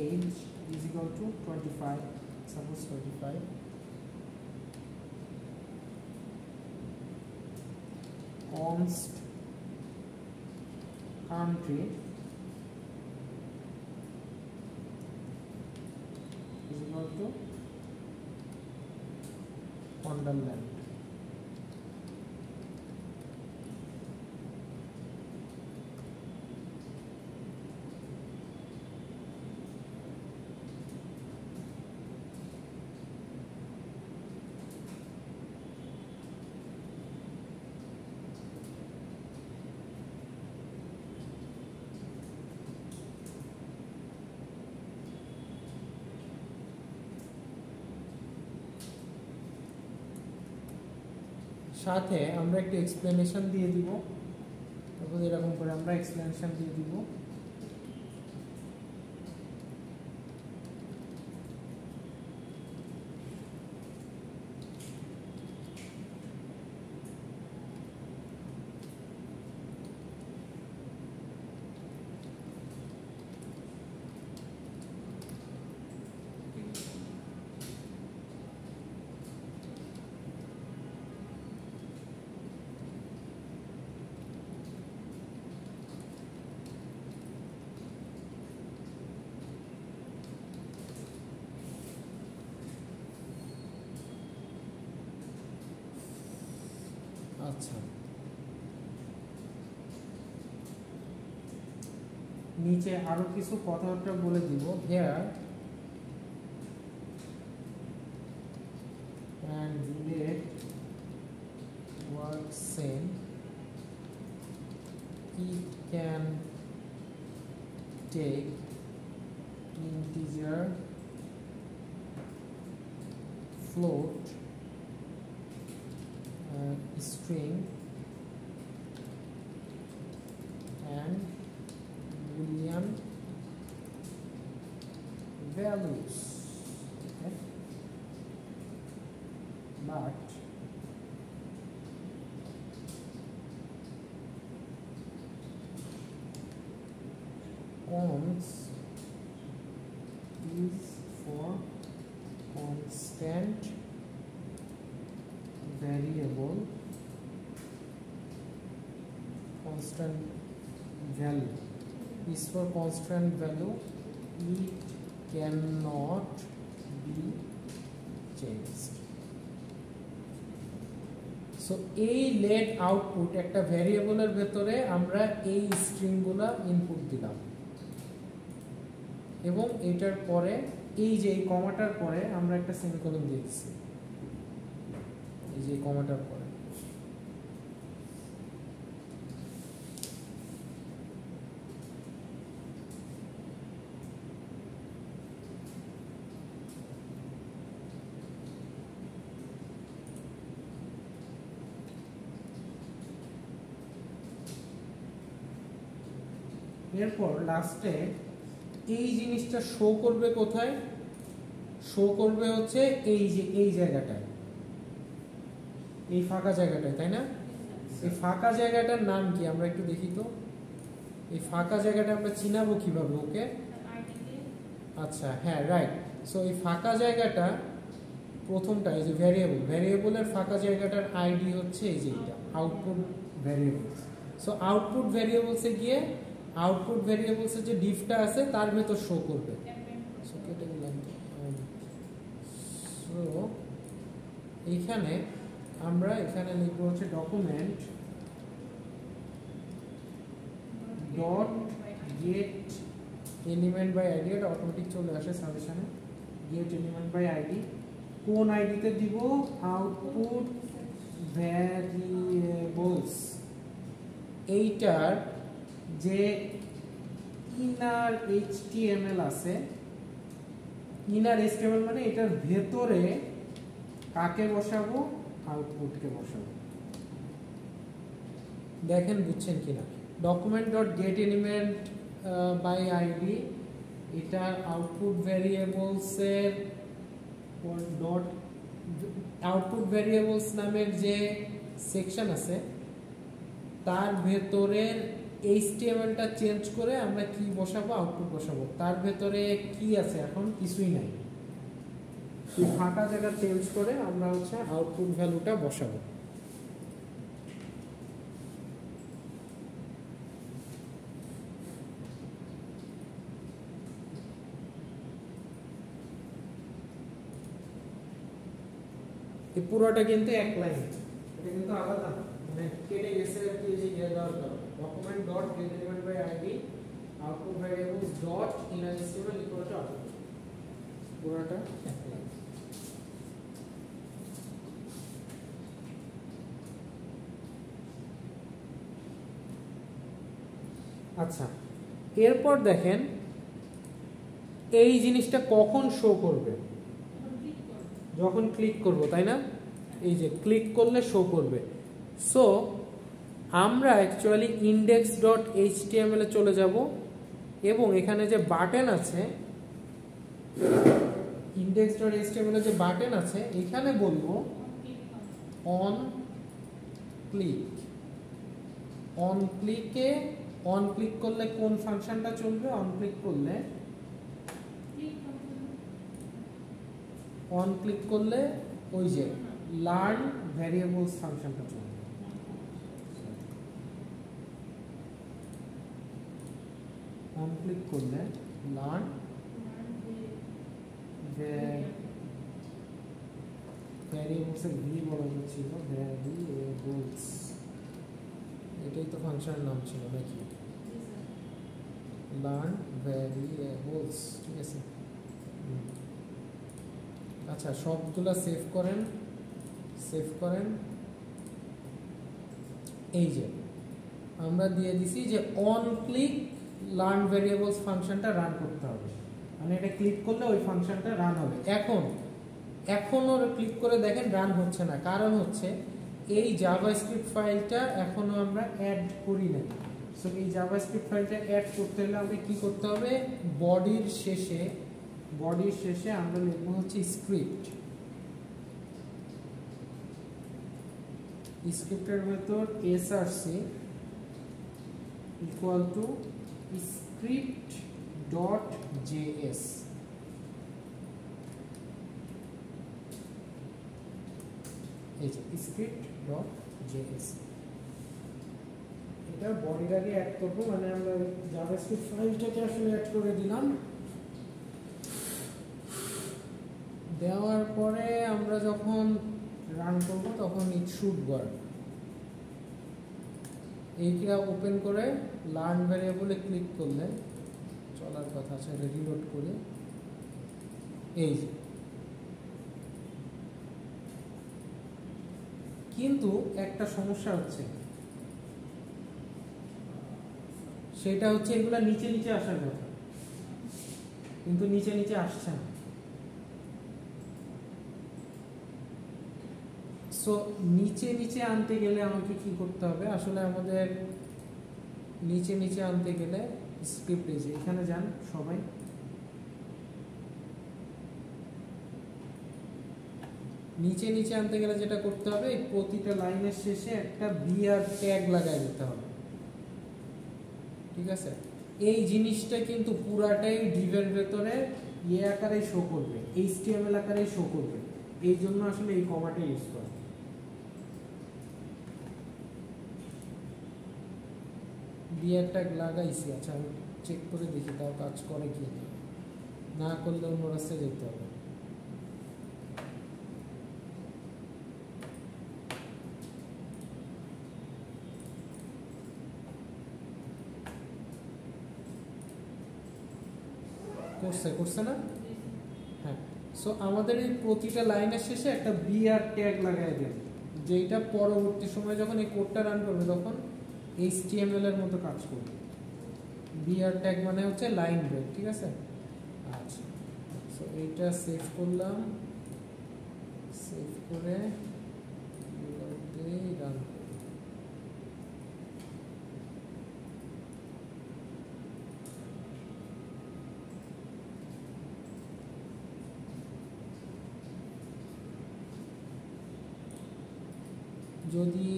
age is equal to 25, suppose 25, const country is equal to Wonderland. সাথে আমরা একটা এক্সপ্লেনেশন দিয়ে দিব, তারপর এরকম করে আমরা এক্সপ্লেনেশন দিয়ে দিব। আচ্ছা, নিচে আরো কিছু কথাবার্তা বলে দিব। Here and let work same, it can take integer, float, string and boolean values, okay? But const is for constant variable, constant value is for constant value, it cannot be changed. So এই late output একটা ভ্যারিয়েবলের ভেতরে আমরা এই স্ট্রিংগুলো input দিলাম এবং এটার পরে এই যে কমাটার পরে আমরা একটা সেমিকোলন দিয়েছি, এই যে কমাটার পরে। এরপর লাস্টে এই জিনিসটা শো করবে কোথায়? শো করবে হচ্ছে এই যে এই জায়গাটায়, এই ফাঁকা জায়গাটায়, তাই না? এই ফাঁকা জায়গাটার নাম কি আমরা একটু দেখি তো। এই ফাঁকা জায়গাটা আমরা চিনাবো কিভাবে? ওকে, আচ্ছা, হ্যাঁ, রাইট। সো এই ফাঁকা জায়গাটা প্রথমটা এই যে ভ্যারিয়েবল, ভ্যারিয়েবলের ফাঁকা জায়গাটার আইডি হচ্ছে এই যে এটা আউটপুট ভ্যারিয়েবলস। সো আউটপুট ভ্যারিয়েবলসে গিয়ে আউটপুট ভ্যারিয়েবলসের যে ডিফটা আছে তার ভেতর শো করবে। সো কেটে দিলাম। সো এইখানে আমরা এখানে লিখবো হচ্ছে document dot get element by ID, এটা অটোমেটিক চলে আসে সাজেশনে। গেট এলিমেন্ট বাই আইডি কোন আইডিতে দিব? Output variables. এইটার যে ইনার এইচটিএমএল আছে, ইনার এইচটিএমএল মানে এটার ভেতরে কাকে বসাবো? আউটপুটকে বসাবো। দেখেন বুঝছেন কিনা। Document dot get element by ID, এটা আউটপুট ভ্যারিয়েবলসের ডট আউটপুট ভ্যারিয়েবলস নামের যে সেকশন আছে তার ভেতরের এইচটিএমএলটা চেঞ্জ করে আমরা কি বসাবো? আউটপুট বসাবো। তার ভেতরে কি আছে? এখন কিছুই নাই। এই ফাঁকা জায়গা চেঞ্জ করে আমরা হচ্ছে আউটপুট ভ্যালুটা বসাবো। এই পুরোটা কিন্তু এক লাইন, এটা কিন্তু আলাদা না, মানে কেটে গেছে আর কি, যে ইয়ে দেওয়ার কারণে document dot get element by ID output variables dot in HTML equal to output, পুরোটা এক লাইন। আচ্ছা, এরপর দেখেন এই জিনিসটা কখন শো করবে, যখন ক্লিক করব, তাই না? এই যে ক্লিক করলে শো করবে। সো আমরা অ্যাকচুয়ালি index.html এ চলে যাব এবং এখানে যে বাটন আছে, index.html এ যে বাটন আছে, এখানে বলবো অন ক্লিক। অন ক্লিকে, অন ক্লিক করলে কোন ফাংশনটা চলবে? অন ক্লিক করলে, অন ক্লিক করলে ওই যে লার্ন ভ্যারিয়েবলস ফাংশনটা চলবে। অন ক্লিক করলে লার্ন ভ্যারিয়েবলস এর ভি বলা ছিল, ভ্যারিয়েবলস, এটাই তো ফাংশনের নাম ছিল নাকি? লার্ন ভ্যারিয়েবলস, ঠিক আছে। আচ্ছা, সবগুলা সেভ করেন, সেভ করেন। এই যে আমরা দিয়ে দিছি যে অন ক্লিক লার্ন ভ্যারিয়েবলস ফাংশনটা রান করতে হবে, মানে এটা ক্লিক করলে ওই ফাংশনটা রান হবে। এখনো ক্লিক করে দেখেন রান হচ্ছে না, কারণ হচ্ছে এই জাভাস্ক্রিপ্ট ফাইলটা এখনো আমরা অ্যাড করি নাই। সো এই জাভাস্ক্রিপ্ট ফাইলটা অ্যাড করতে হলে আমাকে কি করতে হবে? বডির শেষে আমরা লিখবো হচ্ছে স্ক্রিপ্ট। স্ক্রিপ্টের ভেতর src equal to script dot JS. এই যে স্ক্রিপ্ট ডট জেএস, এটা বডির আগে অ্যাড করবো, মানে আমরা জাভাস্ক্রিপ্ট ফাইলটাকে আসলে অ্যাড করে দিলাম। দেওয়ার পরে আমরা যখন রান করব তখন ইট শুড ওয়ার্ক। এইটা ওপেন করে লার্ন ভ্যারিয়েবলে ক্লিক করলে চলার কথা আছে, রিলোড করে এই যে। কিন্তু একটা সমস্যা হচ্ছে, সেটা হচ্ছে এগুলা নিচে নিচে আসার কথা, কিন্তু নিচে নিচে আসছে না। সো নিচে নিচে আনতে গেলে আমাকে কি করতে হবে? আসলে আমাদের নিচে নিচে আনতে গেলে স্ক্রিপ্ট, এই যে এখানে যান সবাই, নিচে নিচে আনতে গেলে যেটা করতে হবে, প্রতিটা লাইনের শেষে একটা বিআর ট্যাগ লাগাই দিতে হবে, ঠিক আছে? এই জিনিসটা কিন্তু পুরাটাই ডিভের ভেতরে ইয়ে আকারে শো করবে, HTML আকারে শো করবে, এই জন্য আসলে এই কমাটা ইউজ করা। বিআর ট্যাগ লাগাইছি, আচ্ছা আমি চেক করে দেখি তাও কাজ করে কি না, করলে অন্য রাস্তায় যেতে হবে। করছে না? হ্যাঁ। সো আমাদের এই প্রতিটা লাইনের শেষে একটা বিআর ট্যাগ লাগাই দেব, যেটা পরবর্তী সময় যখন এই কোডটা রান করবে তখন HTML এর মতো কাজ করবে। বিআর ট্যাগ মানে হচ্ছে লাইন ব্রেক, ঠিক আছে? আচ্ছা, সো এইটা সেভ করলাম, সেভ করে রান। যদি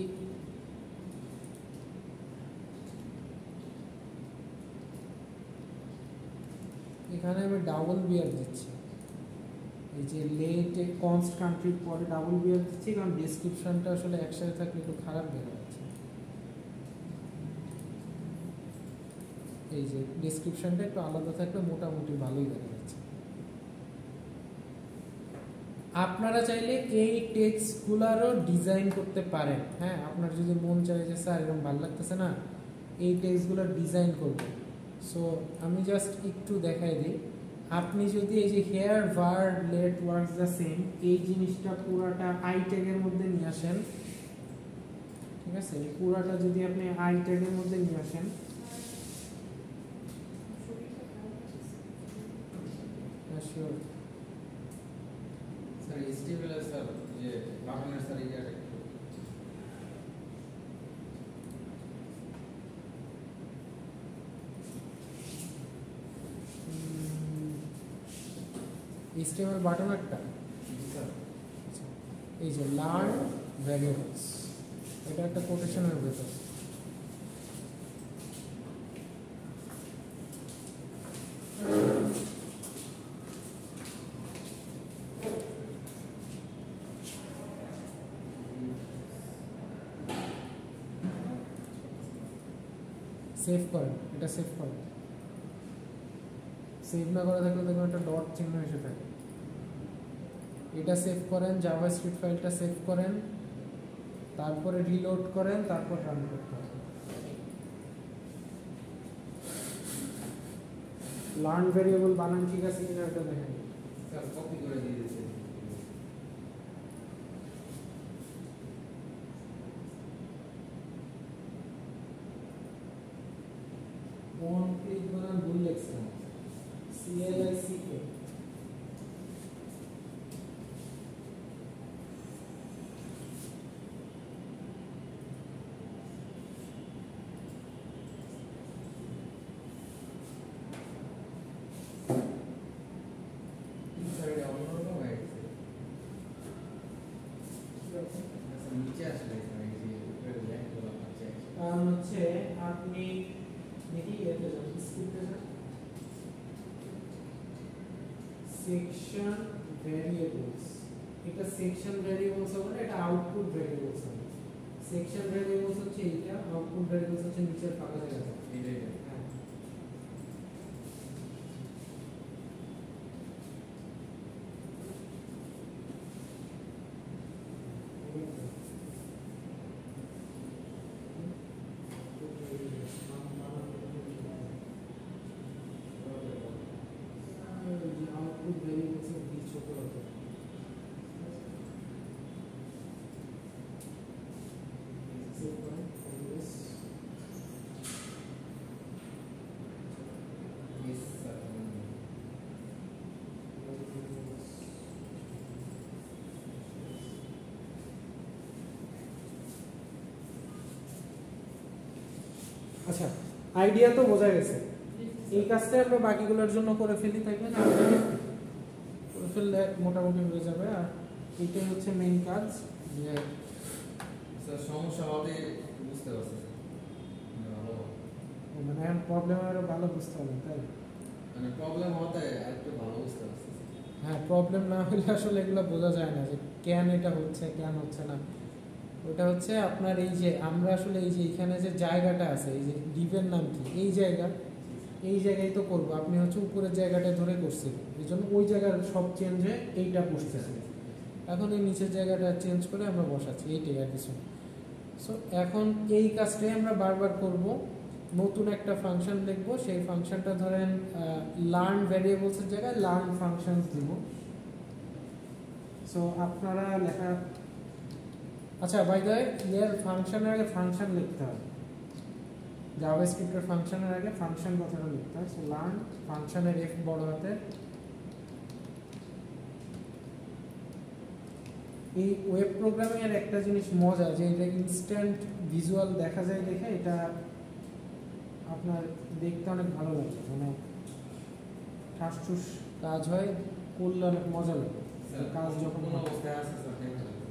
এখানে আমি ডাবল বিআর দিচ্ছি, এই যে লেট কনস্ট কান্ট্রির পরে ডাবল বিআর দিচ্ছি, কারণ ডেসক্রিপশনটা আসলে একসাথে থাকলে একটু খারাপ দেখা যাচ্ছে। এই যে ডেসক্রিপশনটা একটু আলাদা থাকলে মোটামুটি ভালোই দেখা যাচ্ছে। আপনারা চাইলে এই টেক্সটগুলোরও ডিজাইন করতে পারেন। হ্যাঁ, আপনার যদি মন চায় যে স্যার এরকম ভালো লাগতেছে না, এই টেক্সটগুলো ডিজাইন করব, সো আমি জাস্ট একটু দেখাই দিই। আপনি যদি এই যে here word let works the same, এই জিনিসটা পুরাটা আই ট্যাগের মধ্যে নিয়ে আসেন, ঠিক আছে? এই পুরাটা যদি আপনি আই ট্যাগের মধ্যে নিয়ে আসেন, শিওর স্যার HTML এর স্যার যে বাটনের স্যার এই জায়গাটা একটু HTML বাটন একটা, স্যার এই যে লার্ন ভ্যারিয়েবলস, এটা একটা কোটেশনের ভেতর। সেভ করেন, এটা সেভ করেন। সেভ না করা থাকলে দেখবেন একটা ডট চিহ্ন এসে থাকে। এটা সেভ করেন, জাভাস্ক্রিপ্ট ফাইলটা সেভ করেন, তারপরে রিলোড করেন, তারপর রান করতে হবে। লার্ন ভেরিয়েবল বানান ঠিক আছে কিনা এটা দেখেন। স্যার কপি করে দিয়ে দিয়েছে। কোন পেজ বানান ভুল লিখছেন, CLICK স্যার এটা অন্যরকম হয়ে গেছে। আচ্ছা নিচে আসলে স্যার এই যে উপরে ল্যাঙ্কগুলো আছে কারণ হচ্ছে আপনি দেখি এতে যান, স্ক্রিপ্টে যান, সেকশন ভ্যারিয়েবলস, এটা সেকশন ভ্যারিয়েবলস হবে না, এটা আউটপুট ভ্যারিয়েবলস হবে। সেকশন ভ্যারিয়েবলস হচ্ছে এইটা, আউটপুট ভ্যারিয়েবলস হচ্ছে নিচের ফাঁকা জায়গা। এইটাই হ্যাঁ, আউটপুট ভ্যারিয়েবলস এর বীজ ছোট হতে সেভ করেন ভ্যারিয়েবলস। ইয়েস স্যার আচ্ছা, আইডিয়া তো বোঝা গেছে। এই কাজটা আমরা বাকিগুলোর জন্য করে ফেলি, তাই না? করে ফেললে মোটামুটি হয়ে যাবে। আর এইটাই হচ্ছে মেইন কাজ, যে স্যার সমস্যা হবে বুঝতে পারছি ভালো মানে এখন প্রবলেম আরো ভালো বুঝতে হবে, তাই? মানে প্রবলেম হতে আরেকটু ভালো বুঝতে পারছি। হ্যাঁ, প্রবলেম না হলে আসলে এগুলো বোঝা যায় না যে কেন এটা হচ্ছে কেন হচ্ছে না। ওটা হচ্ছে আপনার এই যে আমরা আসলে এই যে এখানে যে জায়গাটা আছে, এই যে ডিভের নাম কি, এই জায়গায় তো করবো। আপনি হচ্ছে উপরের জায়গাটা ধরে করছেন, এই জন্য ওই জায়গার সব চেঞ্জ হয়ে এইটা বসতেছে। এখন এই নিচের জায়গাটা চেঞ্জ করে আমরা বসাচ্ছি, এইটাই আর কিছু। সো এখন এই কাজটাই আমরা বারবার করব। নতুন একটা ফাংশন লিখবো, সেই ফাংশনটা ধরেন লার্ন ভ্যারিয়েবলসের জায়গায় লার্ন ফাংশনস দিব। সো আপনারা লেখা, আচ্ছা বাই দ্য ওয়ে, এর ফাংশনের আগে ফাংশন লিখতে হবে। জাভাস্ক্রিপ্টের ফাংশনের আগে ফাংশন কথাটা লিখতে হয়। সো লার্ন ফাংশনের এফ বড় হাতের। এই ওয়েব প্রোগ্রামিং এর একটা জিনিস মজা, যে এটা ইনস্ট্যান্ট ভিজুয়াল দেখা যায় দেখে এটা আপনার দেখতে অনেক ভালো লাগে, মানে ঠাসঠুস কাজ হয়, করলে অনেক মজা লাগে কাজ যখন কোনো অবস্থায় আছে স্যার দেখা যাবে।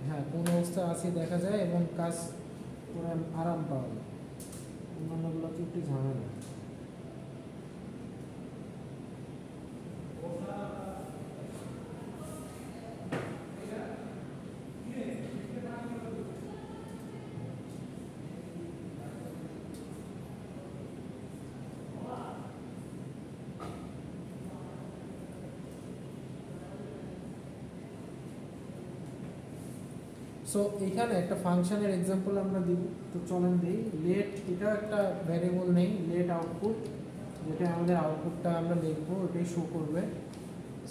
হ্যাঁ, কোন অবস্থায় আছে দেখা যায় এবং কাজ করে আরাম পাওয়া যায়। অন্যান্যগুলোতে একটু ঝামেলা। সো এখানে একটা ফাংশনের এক্সাম্পল আমরা দিব, তো চলেন দিই। লেট, এটা একটা ভ্যারিয়েবল নেই, লেট আউটপুট, যেটা আমাদের আউটপুটটা আমরা লিখবো ওটাই শো করবে।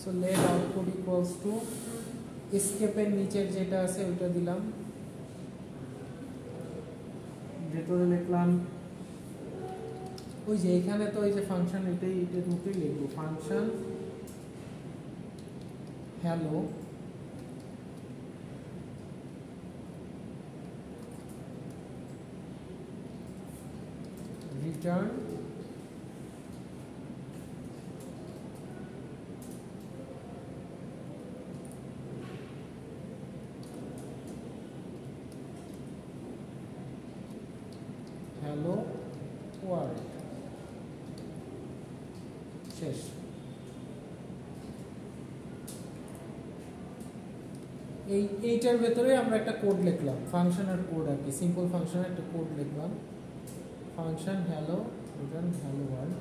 So let output equals to এসকেপের নিচের যেটা আছে ওইটা দিলাম, ভেতরে লিখলাম ওই যে এখানে তো ওই যে ফাংশন এটার মতোই লিখবো, function hello return hello world, শেষ। এইটার ভেতরে আমরা একটা কোড লিখলাম, ফাংশনের কোড আর কি, সিম্পল ফাংশনের একটা কোড লিখলাম, function hello return hello world.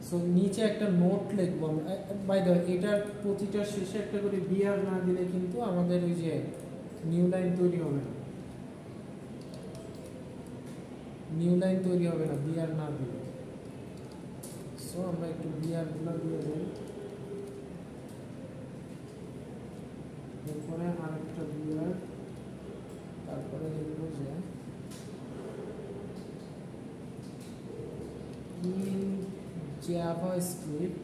So নিচে একটা নোট লিখবো আমরা, বাই দ্য এটার প্রতিটার শেষে একটা করে বিআর না দিলে কিন্তু আমাদের ওই যে নিউ লাইন তৈরি হবে না, নিউ লাইন তৈরি হবে না বিআর না দিলে। সো আমরা একটু বিআর গুলো দিয়ে দিই, এরপরে আরেকটা বিআর, তারপরে লিখবো যে in JavaScript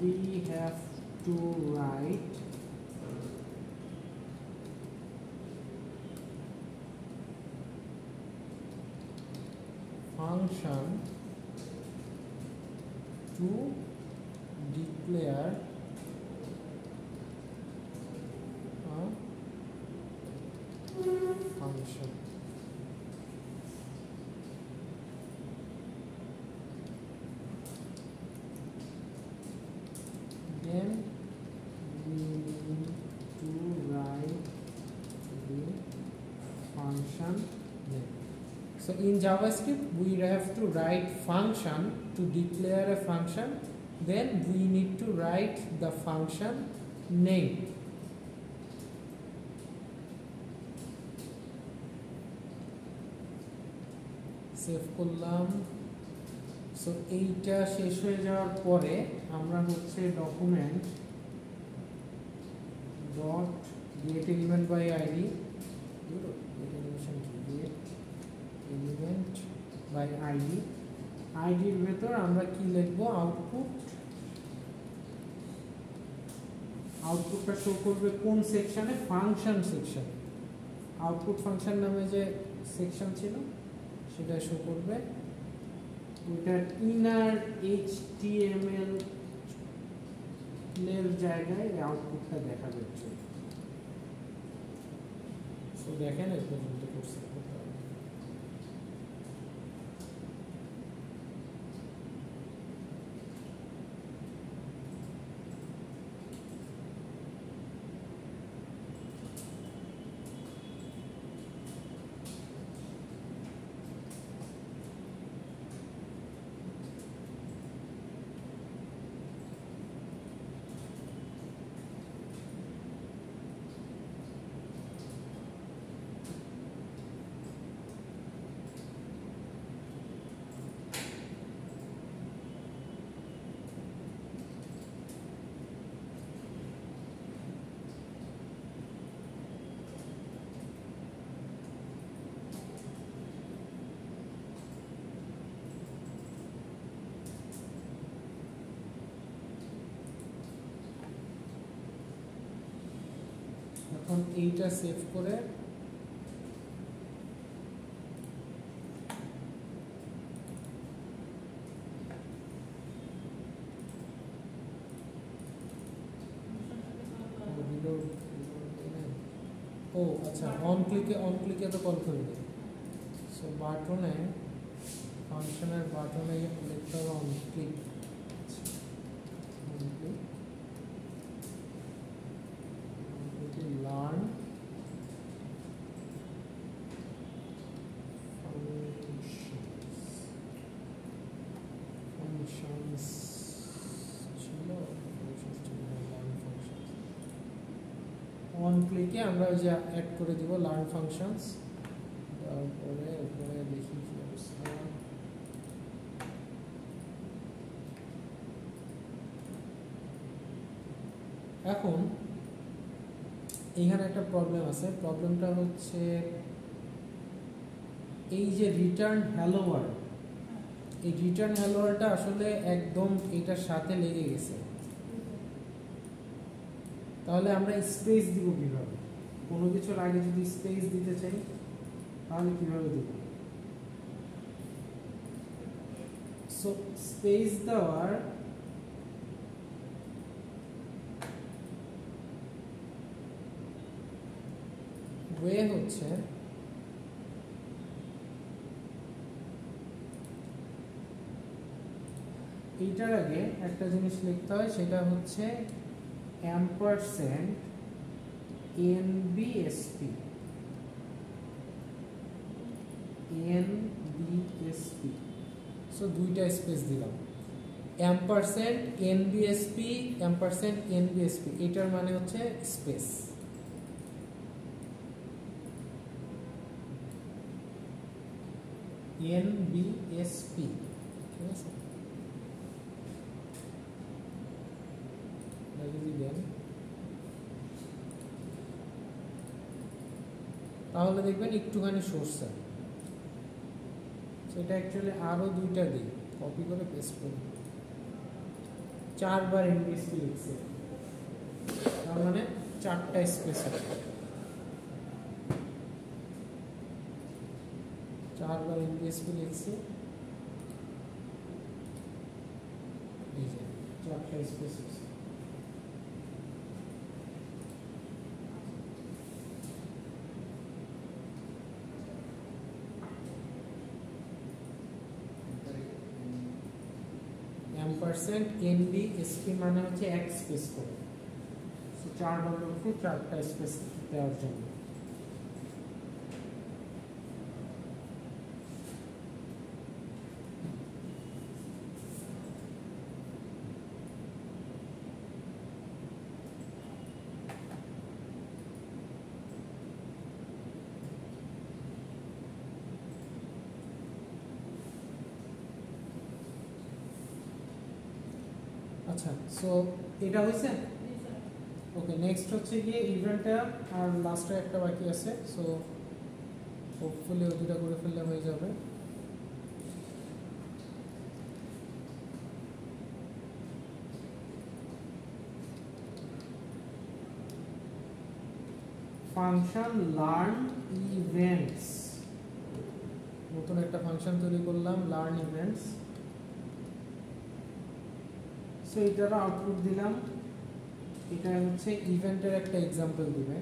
we have to write function to declare a function. Then we need to write the function name. So in JavaScript we have to write function to declare a function, then we need to write the function name. Save করলাম। So এইটা শেষ হয়ে যাওয়ার পরে আমরা হচ্ছে document dot get element by ID, get element by ID, আইডির ভেতর আমরা কি লিখবো, আউটপুট। আউটপুটটা শো করবে কোন সেকশনে, ফাংশন সেকশন, আউটপুট ফাংশন নামে যে সেকশন ছিল সেটা শো করবে। ওইটার ইনার HTML এর জায়গায় আউটপুটটা দেখা যাচ্ছে। সো দেখেন এর পর্যন্ত করছে। এখন এইটা সেভ করে ও আচ্ছা, অন ক্লিকে তো কল করে দেয়। সো বাটনে, ফাংশনের বাটনে লিখতে হবে অন ক্লিক, লার্ন ক্লিকে আমরা ওই যে অ্যাড করে দিব লার্ন ফাংশনস, তারপরে উপরে দেখি কি অবস্থা। এখন এইখানে একটা প্রবলেম আছে, প্রবলেমটা হচ্ছে এই যে রিটার্ন হ্যালো ওয়ার্ল্ড, এই রিটার্ন হ্যালো ওয়ার্ল্ডটা আসলে একদম এটার সাথে লেগে গেছে। তাহলে আমরা স্পেস দিব কিভাবে? কোনো কিছুর আগে যদি স্পেস দিতে চাই তাহলে কিভাবে দেব? সো স্পেস দেওয়ার ওয়ে হচ্ছে এইটার আগে একটা জিনিস লিখতে হয়, সেটা হচ্ছে ampersand NBSP, NBSP, সো দুইটা স্পেস দিলাম, ampersand NBSP, ampersand NBSP, এটার মানে হচ্ছে স্পেস। NBSP, ঠিক আছে? তাহলে দেখবেন একটুখানি সরছে, সেটা অ্যাকচুয়ালি আরো দুইটা দিই, কপি করে পেস্ট করি, 4 বার এনবিএসপি লিখছে, তার মানে 4টা স্পেস আছে, 4 বার এনবিএসপি লিখছি, এই যে 4টা স্পেস আছে। ampersand NBSP মানে হচ্ছে এক স্পেস করে, সো 4 বার লিখছি 4টা স্পেস দেওয়ার জন্য। আচ্ছা, সো এটা হয়েছে। ওকে, নেক্সট হচ্ছে গিয়ে ইভেন্টটা, আর লাস্টে একটা বাকি আছে, সো হোপফুলি ওই দুটা করে ফেললে হয়ে যাবে। ফাংশন লার্ন ইভেন্টস, নতুন একটা ফাংশন তৈরি করলাম, লার্ন ইভেন্টস। সো এটার আউটপুট দিলাম, এটা হচ্ছে ইভেন্টের একটা এক্সাম্পল দিবে।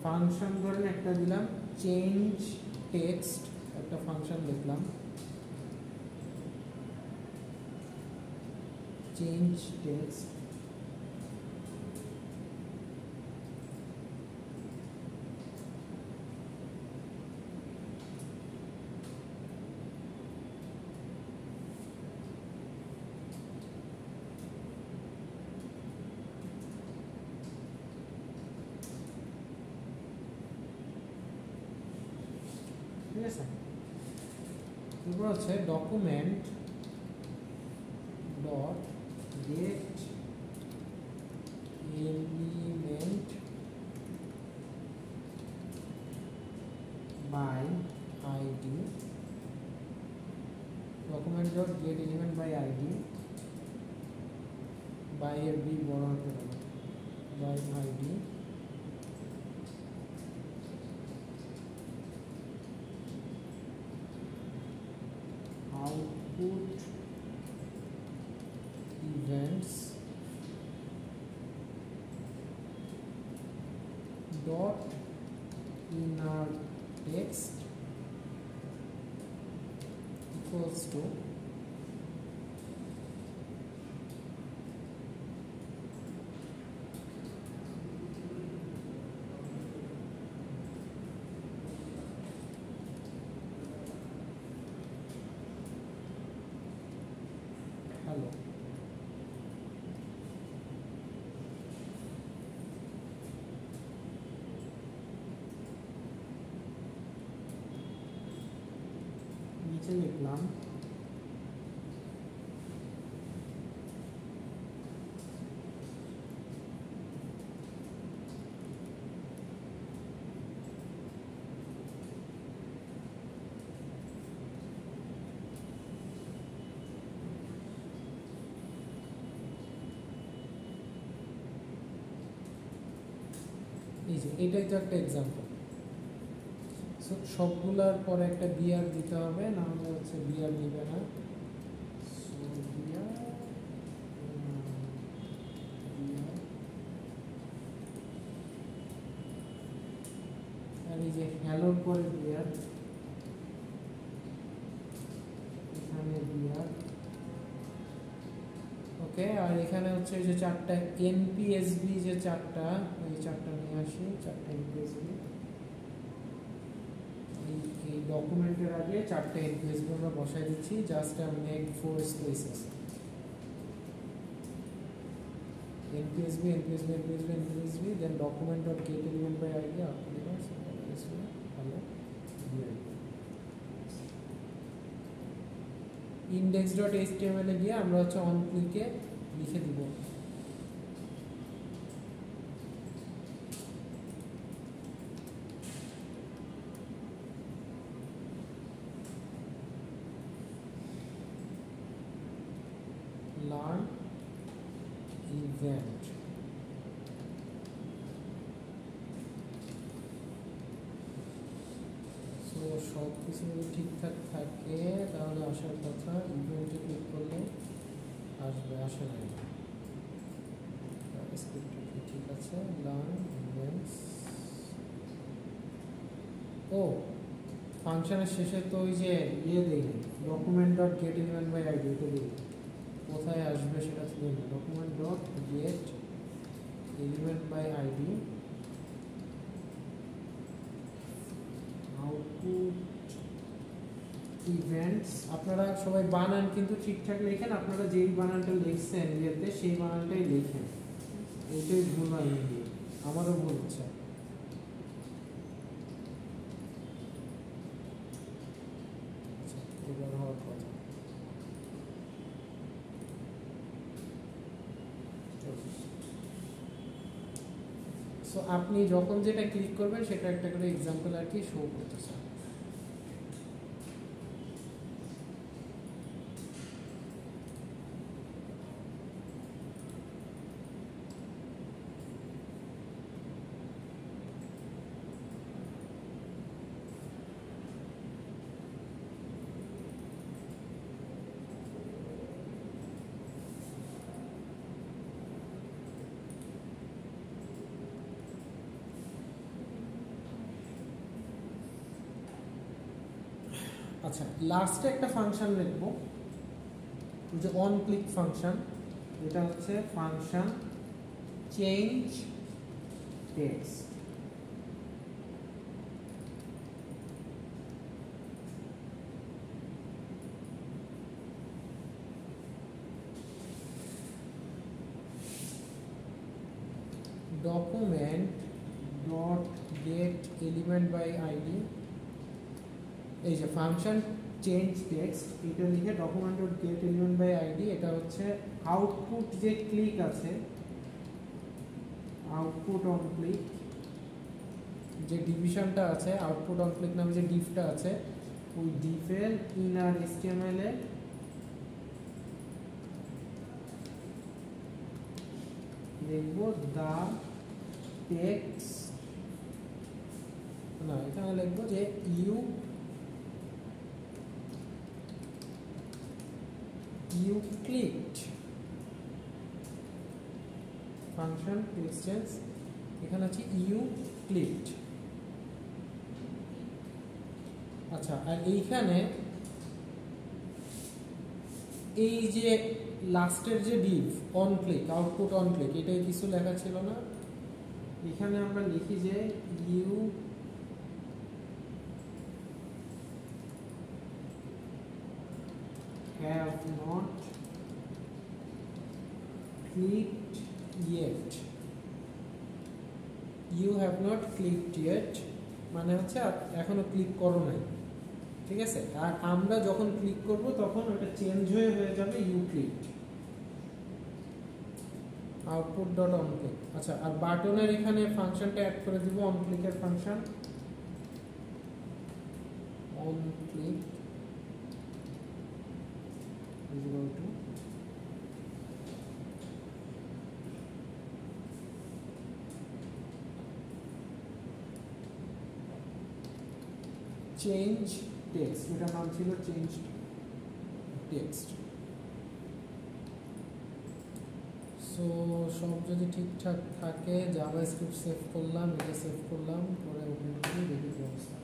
ফাংশন ধরেন একটা দিলাম, চেঞ্জ টেক্সট, একটা ফাংশন লিখলাম, চেঞ্জ টেক্সট, ঠিক আছে? এরপর হচ্ছে document dot get element by ID, document dot get element by ID, by এর বি বড় হতে হবে, by ID, output events dot inner text equals to নিচে লিখলাম এই যে এটাই তো একটা এক্সাম্পল। সো সবগুলার পরে একটা বিয়ার দিতে হবে, না হলে হচ্ছে বিয়ার নিবে না। সো বিয়ার আর এই যে হ্যালোর পরে বিয়ার, এখানে বিয়ার। ওকে, আর এখানে হচ্ছে এই যে চারটা এনপিএসবি, যে চারটা, এই চারটা নিয়ে আসি, চারটা এনপিএসবি। এই ডকুমেন্টের আগে চারটা এনপিএসবি আমরা বসাই দিচ্ছি, just make 4 spaces. NPSB NPSB NPSB NPSB, then document dot get element by ID ভালো ইন্ডেক্স ডট এইচটিএমএল এ গিয়ে আমরা হচ্ছে অন ক্লিকে লিখে দিব লার্ন ইভেন্ট। সো সব কিছু যদি ঠিকঠাক থাকে তাহলে আসার কথা, ইভেন্টে ক্লিক করলে আসবে, আসে না। ঠিক আছে, লার্ন ইভেন্টস। ও ফাংশনের শেষে তো ওই যে ইয়ে দেই, document dot get element by ID, এটা দিই। কোথায় আসবে সেটা ছিল না, document dot get element by ID output events. আপনারা সবাই বানান কিন্তু ঠিকঠাক লেখেন, আপনারা যেই বানানটা লিখছেন ইয়েতে সেই বানানটাই লেখেন, এইটাই ভুল হয়, আমারও ভুল হচ্ছে। এবার হওয়ার কথা। সো আপনি যখন যেটা ক্লিক করবেন সেটা একটা করে এক্সাম্পল আর কি শো করতেছে। আচ্ছা, লাস্টে একটা ফাংশন লিখবো, যে অন ক্লিক ফাংশন। এটা হচ্ছে function change text. Document dot get element by ID, এই যে ফাংশন চেঞ্জ টেক্সট, এটা লিখে document dot get element by ID. এটা হচ্ছে আউটপুট যে ক্লিক আছে, আউটপুট অন ক্লিক যে ডিভিশনটা আছে, আউটপুট অন ক্লিক নামে যে ডিফটা আছে, ওই ডিফের ইনার এসটিএমএল এ লিখবো দা টেক্সট, না এখানে লিখবো যে you clicked function text change, এখানে আছে you clicked। আচ্ছা, আর এইখানে এই যে লাস্টের যে Depp on click, output on click, এটাই কিছু লেখা ছিল না। এখানে আমরা লিখি যে you have not clicked yet, you have not clicked yet মানে হচ্ছে এখনো ক্লিক করো নাই। ঠিক আছে, আর আমরা যখন ক্লিক করব তখন ওটা চেঞ্জ হয়ে যাবে ইউক্লিড আউটপুট ডট অন ক্লিক। আচ্ছা, আর বাটনের এখানে ফাংশনটা অ্যাড করে দিব, অন ক্লিকের function, on click is equal to change text, এটার নাম ছিল চেঞ্জ টেক্সট। সো সব যদি ঠিকঠাক থাকে, জাভাস্ক্রিপ্ট সেভ করলাম, এটা সেভ করলাম, পরে ওপেন করি, দেখি কি অবস্থা।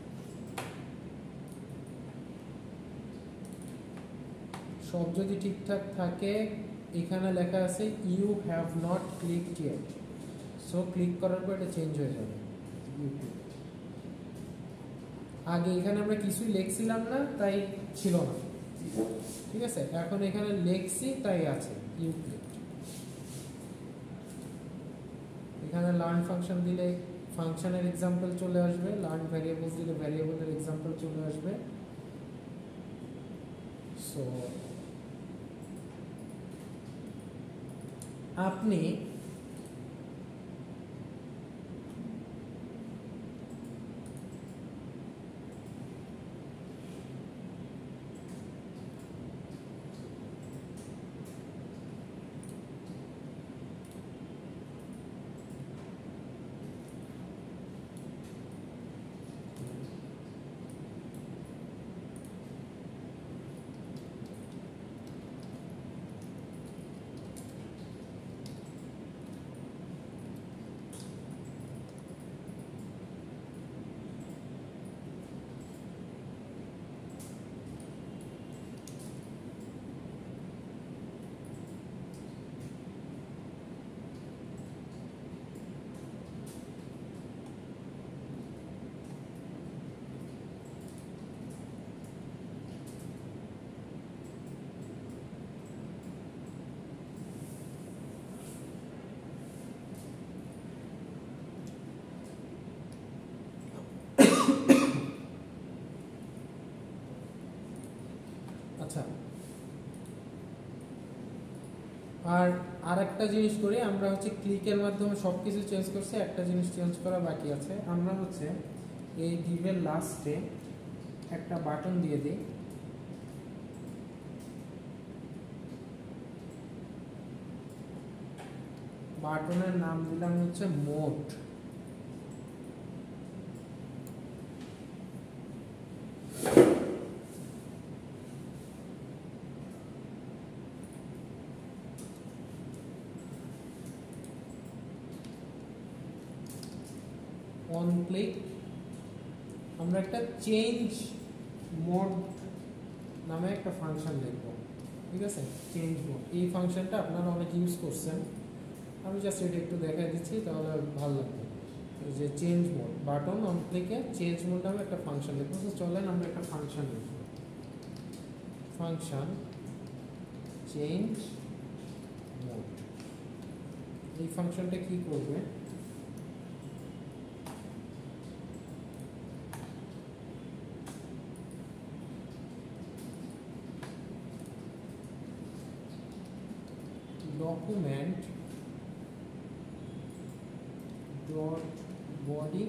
সব যদি ঠিকঠাক থাকে, এখানে লেখা আছে you have not clicked yet, so click করার পর এটা চেঞ্জ হয়ে যাবে ইউটিউব। আগে এখানে আমরা কিছুই লিখছিলাম না, তাই ছিল না, ঠিক আছে, এখন এখানে লিখছি তাই আছে ইউক্লিড। এখানে লার্ন ফাংশন দিলে ফাংশনের এক্সাম্পল চলে আসবে, লার্ন ভ্যারিয়েবলস দিলে ভ্যারিয়েবলের এক্সাম্পল চলে আসবে। সো আপনি আচ্ছা, আর একটা জিনিস করি আমরা, হচ্ছে ক্লিকের মাধ্যমে সব কিছু চেঞ্জ করছি, একটা জিনিস চেঞ্জ করা বাকি আছে। আমরা হচ্ছে এই ডিভের লাস্টে একটা বাটন দিয়ে দিই, বাটনের নাম দিলাম হচ্ছে মোড। অন ক্লিক আমরা একটা চেঞ্জ মোড নামে একটা ফাংশন লিখব, ঠিক আছে, চেঞ্জ মোড। এই ফাংশনটা আপনারা অনেক ইউজ করছেন, আমি জাস্ট এটা একটু দেখাই দিচ্ছি, তাহলে ভালো লাগবে। যে চেঞ্জ মোড, বাটন অন ক্লিকে চেঞ্জ মোড নামে একটা ফাংশন লিখব। তো চলেন আমরা একটা ফাংশন লিখব, ফাংশন চেঞ্জ মোড। এই ফাংশনটা কি করবে, document dot body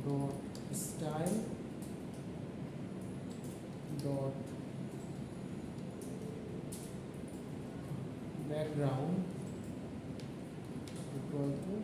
dot style dot background equal to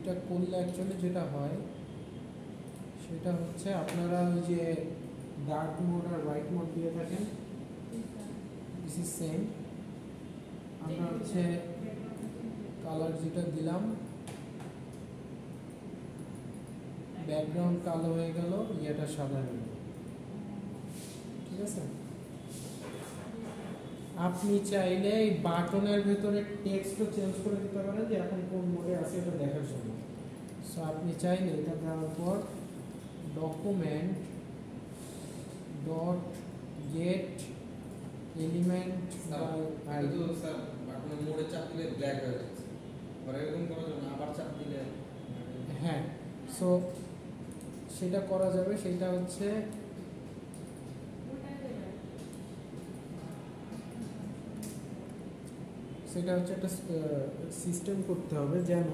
এইটা করলে অ্যাকচুয়ালি যেটা হয় সেটা হচ্ছে আপনারা ওই যে ডার্ক মোড আর হোয়াইট মোড দিয়ে থাকেন, দিস ইজ সেম। আমরা হচ্ছে কালার যেটা দিলাম, ব্যাকগ্রাউন্ড কালো হয়ে গেল, ইয়েটা সাদা হয়ে গেল, ঠিক আছে। আপনি চাইলে এই বাটনের ভেতরে টেক্সটও চেঞ্জ করে দিতে পারেন যে এখন কোন মোডে আছে এটা দেখার জন্য। সো আপনি চাইলে এটা দেওয়ার পর ডকুমেন্ট ডট গেট এলিমেন্ট আর তো স্যার বাটনের মোড়ে চাপ দিলে ব্ল্যাক হয়ে যাচ্ছে, আর এরকম করার জন্য আবার চাপ দিলে হ্যাঁ। সো সেটা করা যাবে, সেটা হচ্ছে একটা সিস্টেম করতে হবে যেন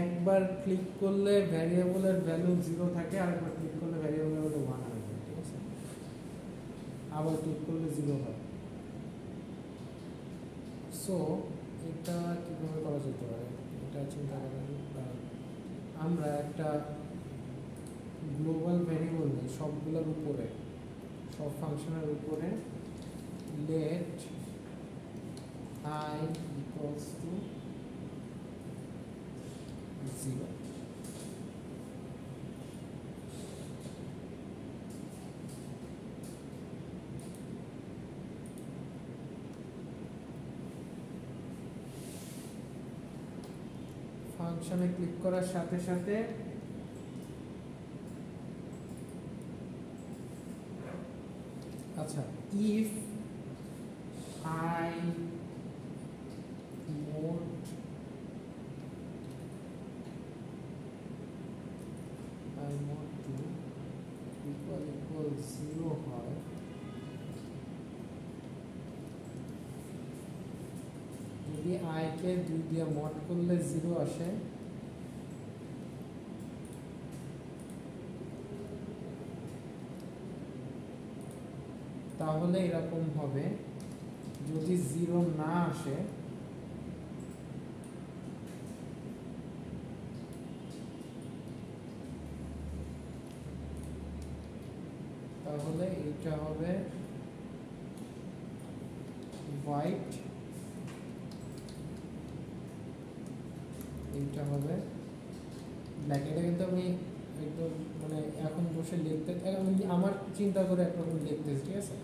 একবার ক্লিক করলে ভ্যারিয়েবলের ভ্যালু 0 থাকে, আর একবার ক্লিক করলে ভ্যারিয়েবলের ভ্যালু 1 হয়ে যায়, ঠিক আছে। আবার ক্লিক করলে 0 হয়। সো এটা কিভাবে করা যেতে পারে এটা চিন্তা করেন। আমরা একটা গ্লোবাল ভ্যারিয়েবল নেই সবগুলোর উপরে, সব ফাংশনের উপরে let I equals to 0। ফাংশনে ক্লিক করার সাথে সাথে আচ্ছা if I mod to equal 0 হয়, যদি I কে 2 দিয়ে মড করলে 0 আসে, তাহলে এরকম হবে। যদি 0 না আসে তাহলে এটা হবে হোয়াইট, এইটা হবে ব্ল্যাক। এটা কিন্তু আমি একদম মানে এখন বসে লিখতে, আমার চিন্তা করে একরকম লিখতেছি, ঠিক আছে।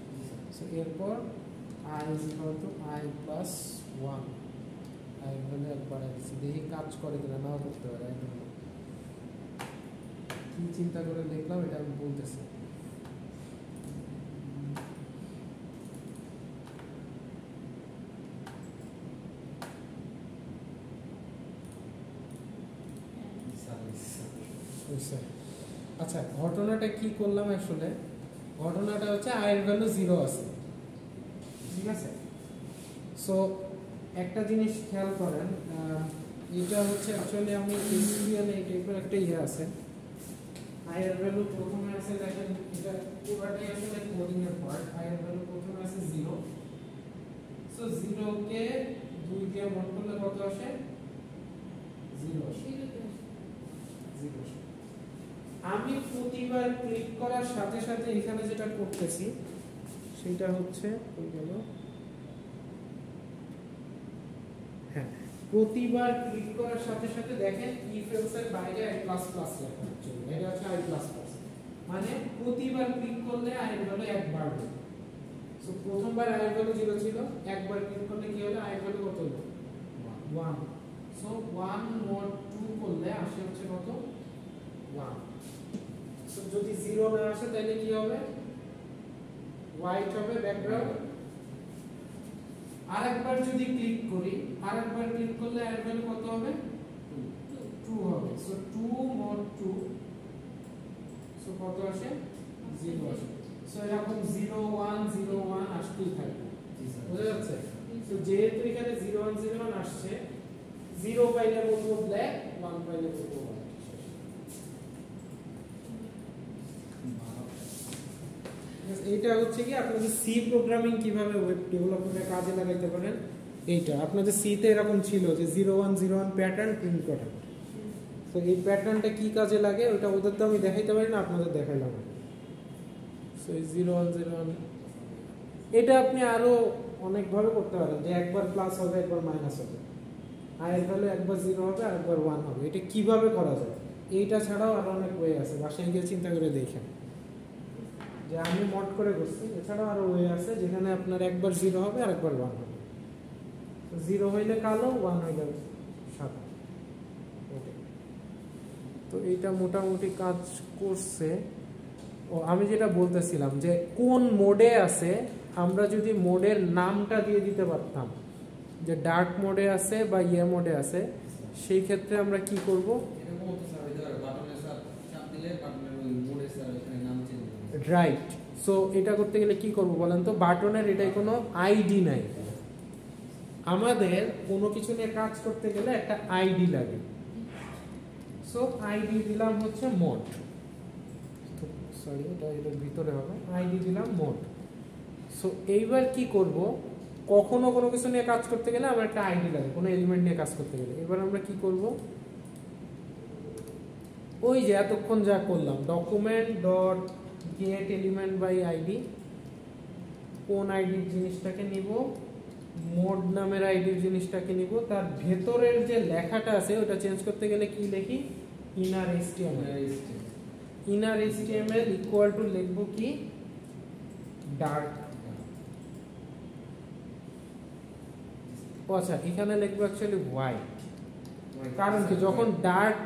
সো এরপর I is equal to I plus 1, I হলে একবার দিচ্ছি, দেখি কাজ করে কিনা, নাও করতে পারে। কি চিন্তা করে লিখলাম এটা আমি বলতেছি। আচ্ছা ঘটনাটা কি করলাম আসলে, ঘটনাটা হচ্ছে I এর ভ্যালু 0 আছে, ঠিক আছে। সো একটা জিনিস খেয়াল করেন, এটা হচ্ছে অ্যাকচুয়ালি আমি এসকিউএল এই টাইপের একটা ইয়ে আছে। I এর ভ্যালু প্রথমে আছে, দেখেন এটা পুরোটাই আসলে কোডিং এর পার্ট। I এর ভ্যালু প্রথমে আছে 0। সো 0 কে 2 দিয়ে মড করলে কত আসে? 0 আসে। 0 আসে। আমি প্রতিবার ক্লিক করার সাথে সাথে এখানে যেটা করতেছি সেটা হচ্ছে কই গেল, হ্যাঁ, প্রতিবার ক্লিক করার সাথে সাথে দেখেন if else এর বাইরে i++ লেখা হচ্ছে, এটা হচ্ছে i++, মানে প্রতিবার ক্লিক করলে i এর ভ্যালু 1 বাড়বে। সো প্রথমবার i এর ভ্যালু 0 ছিল, একবার ক্লিক করলে কি হলো, i এর ভ্যালু কত হলো? 1। সো 1 mod 2 করলে আসে হচ্ছে কত? 1। সো যদি 0 না আসে তাহলে কি হবে? হোয়াইট হবে ব্যাকগ্রাউন্ড। আরেকবার যদি ক্লিক করি, আরেকবার ক্লিক করলে এর ভ্যালু কত হবে? 2 হবে। সো 2 mod 2, সো কত আসে? 0 আসে। সো এরকম 0 1 0 1 আসতেই থাকবে, বুঝা যাচ্ছে? সো যেহেতু এখানে 0 1 0 1 আসছে, 0 পাইলে বলবো ব্ল্যাক, 1 পাইলে বলবো হোয়াইট। এইটা হচ্ছে কি আপনাদের সি প্রোগ্রামিং কিভাবে ওয়েব ডেভেলপমেন্টে কাজে লাগাইতে পারেন। এইটা আপনাদের সি তে এরকম ছিল যে 0101 প্যাটার্ন প্রিন্ট করা, তো এই প্যাটার্নটা কি কাজে লাগে ওটা ওদের তো আমি দেখাইতে পারি না, আপনাদের দেখাইলাম। সো এই 0 1 0 1 এটা আপনি আরো অনেকভাবে করতে পারেন, যে একবার প্লাস হবে একবার মাইনাস হবে, আয়ের ভ্যালু একবার 0 হবে আর একবার 1 হবে। এটা কিভাবে করা যায়, এইটা ছাড়াও আরো অনেক ওয়ে আছে, বাসায় গিয়ে চিন্তা করে দেখেন। যে আমি মড করে করছি, এছাড়াও আরো ওয়ে আছে যেখানে আপনার একবার 0 হবে আর একবার 1 হবে। 0 হইলে কালো, 1 হইলে সাদা। তো এইটা মোটামুটি কাজ করছে। ও আমি যেটা বলতেছিলাম যে কোন মোডে আছে, আমরা যদি মোডের নামটা দিয়ে দিতে পারতাম, যে ডার্ক মোডে আছে বা ইয়ে মোডে আছে, সেই ক্ষেত্রে আমরা কি করব, এরকম হতে স্যার ওই ধর বাটনে স্যার চাপ দিলে বাটনের ওই মোডে স্যার এখানে নাম চেঞ্জ হবে। রাইট। সো এটা করতে গেলে কি করব বলেন তো, বাটনের এটাই কোনো আইডি নাই। আমাদের কোনো কিছু নিয়ে কাজ করতে গেলে একটা আইডি লাগে। সো আইডি দিলাম হচ্ছে মোড, সরি এটা এর ভিতরে হবে, আইডি দিলাম মোড। সো এইবার কি করব, কখনো কোনো কিছু নিয়ে কাজ করতে গেলে আমার একটা আইডি লাগে, কোনো এলিমেন্ট নিয়ে কাজ করতে গেলে। এবার আমরা কি করব, ওই যে এতক্ষণ যা করলাম, document dot get element by ID, কোন আইডির জিনিসটাকে নিব, মোড নামের আইডির জিনিসটাকে নিব, তার ভেতরের যে লেখাটা আছে ওটা চেঞ্জ করতে গেলে কি লিখি, inner HTML। Inner HTML equal two লিখব কি, ডার্ক। আচ্ছা এখানে লিখবো অ্যাকচুয়ালি হোয়াইট, কারণ কি যখন ডার্ক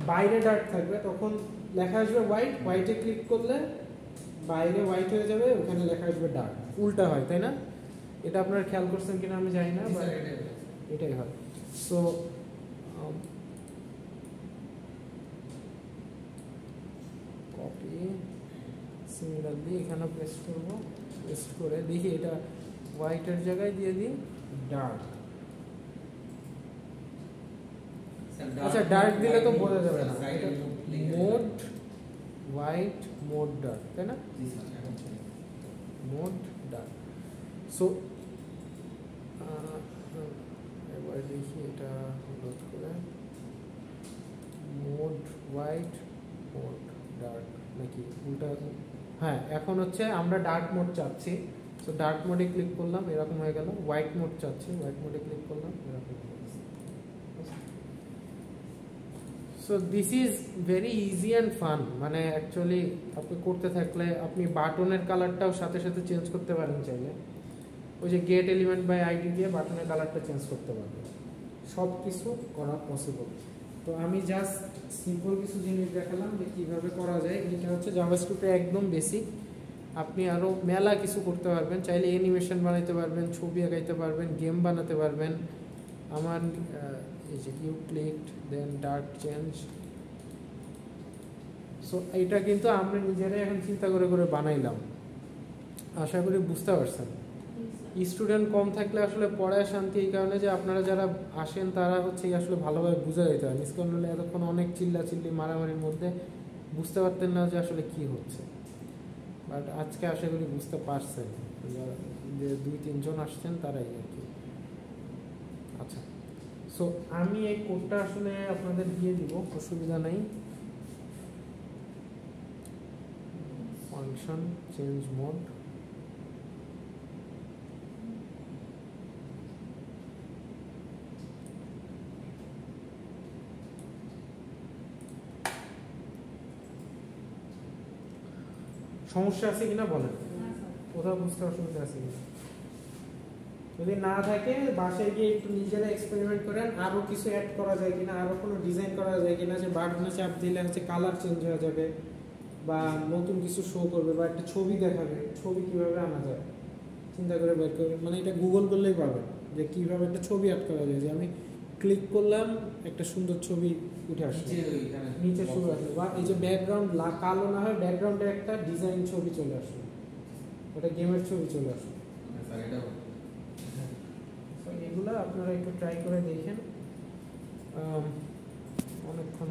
বাইরে ডার্ক থাকবে তখন লেখা আসবে হোয়াইট, হোয়াইটে ক্লিক করলে বাইরে হোয়াইট হয়ে যাবে, ওখানে লেখা আসবে ডার্ক, উল্টা হয় তাই না? এটা আপনারা খেয়াল করছেন কিনা আমি জানি না, বাট এটাই হয়। সো কপি, সিমিলারলি এখানে পেস্ট করব, পেস্ট করে দেখি এটা হোয়াইটের জায়গায় দিয়ে দিই ডার্ক। আচ্ছা ডার্ক দিলে তো বোঝা যাবে না, মোড হোয়াইট মোড ডার্ক তাই না, মোড ডার্ক। সো এবার দেখি এটা লোড করে, মোড হোয়াইট মোড ডার্ক নাকি উল্টা, হ্যাঁ এখন হচ্ছে আমরা ডার্ক মোড চাচ্ছি। সো ডার্ক মোডে ক্লিক করলাম, এরকম হয়ে গেল। হোয়াইট মোড চাচ্ছি, হোয়াইট মোডে ক্লিক করলাম, এরকম হয়ে গেছে। So this is very easy and fun, মানে অ্যাকচুয়ালি আপনি করতে থাকলে আপনি বাটনের কালারটাও সাথে সাথে চেঞ্জ করতে পারেন চাইলে, ওই যে গেট এলিমেন্ট বাই আইডি দিয়ে বাটনের কালারটা চেঞ্জ করতে পারবেন, সব কিছু করা পসিবল। তো আমি জাস্ট সিম্পল কিছু জিনিস দেখালাম যে কীভাবে করা যায়। এটা হচ্ছে জাভাস্ক্রিপ্টের একদম বেসিক, আপনি আরও মেলা কিছু করতে পারবেন, চাইলে অ্যানিমেশন বানাইতে পারবেন, ছবি আঁকাইতে পারবেন, গেম বানাতে পারবেন। আমার এই যে you clicked then dark change. So এটা কিন্তু আমরা নিজেরাই এখন চিন্তা করে করে বানাইলাম, আশা করি বুঝতে পারছেন। স্টুডেন্ট কম থাকলে আসলে পড়ায় শান্তি, এই কারণে যে আপনারা যারা আসেন তারা হচ্ছে আসলে ভালোভাবে বুঝা যেতে হয়। মিসকন হলে এতক্ষণ অনেক চিল্লাচিল্লি মারামারির মধ্যে বুঝতে পারতেন না যে আসলে কি হচ্ছে, বাট আজকে আশা করি বুঝতে পারছেন, যে 2-3 জন আসছেন তারাই আর কি। আচ্ছা সো আমি এই কোডটা আসলে আপনাদের দিয়ে দিব, অসুবিধা নেই। ফাংশন চেঞ্জ মোড, সমস্যা আছে কিনা বলেন, কোথাও বুঝতে অসুবিধা আছে কিনা? যদি না থাকে বাসায় গিয়ে একটু নিজেরা এক্সপেরিমেন্ট করেন, আরও কিছু অ্যাড করা যায় কিনা, আরও কোনো ডিজাইন করা যায় কিনা, যে বাটনে চাপ দিলে হচ্ছে কালার চেঞ্জ হয়ে যাবে বা নতুন কিছু শো করবে বা একটা ছবি দেখাবে, ছবি কীভাবে আনা যায় চিন্তা করে বের করবেন। মানে এটা গুগল করলেই পাবেন যে কীভাবে একটা ছবি অ্যাড করা যায়। যে আমি ক্লিক করলাম একটা সুন্দর ছবি উঠে আসছে নিচে শুরু আসলো, বা এই যে ব্যাকগ্রাউন্ড কালো না হয় ব্যাকগ্রাউন্ডে একটা ডিজাইন ছবি চলে আসলো, ওটা গেমের ছবি চলে আসলো। এগুলো আপনারা একটু ট্রাই করে দেখেন, অনেকক্ষণ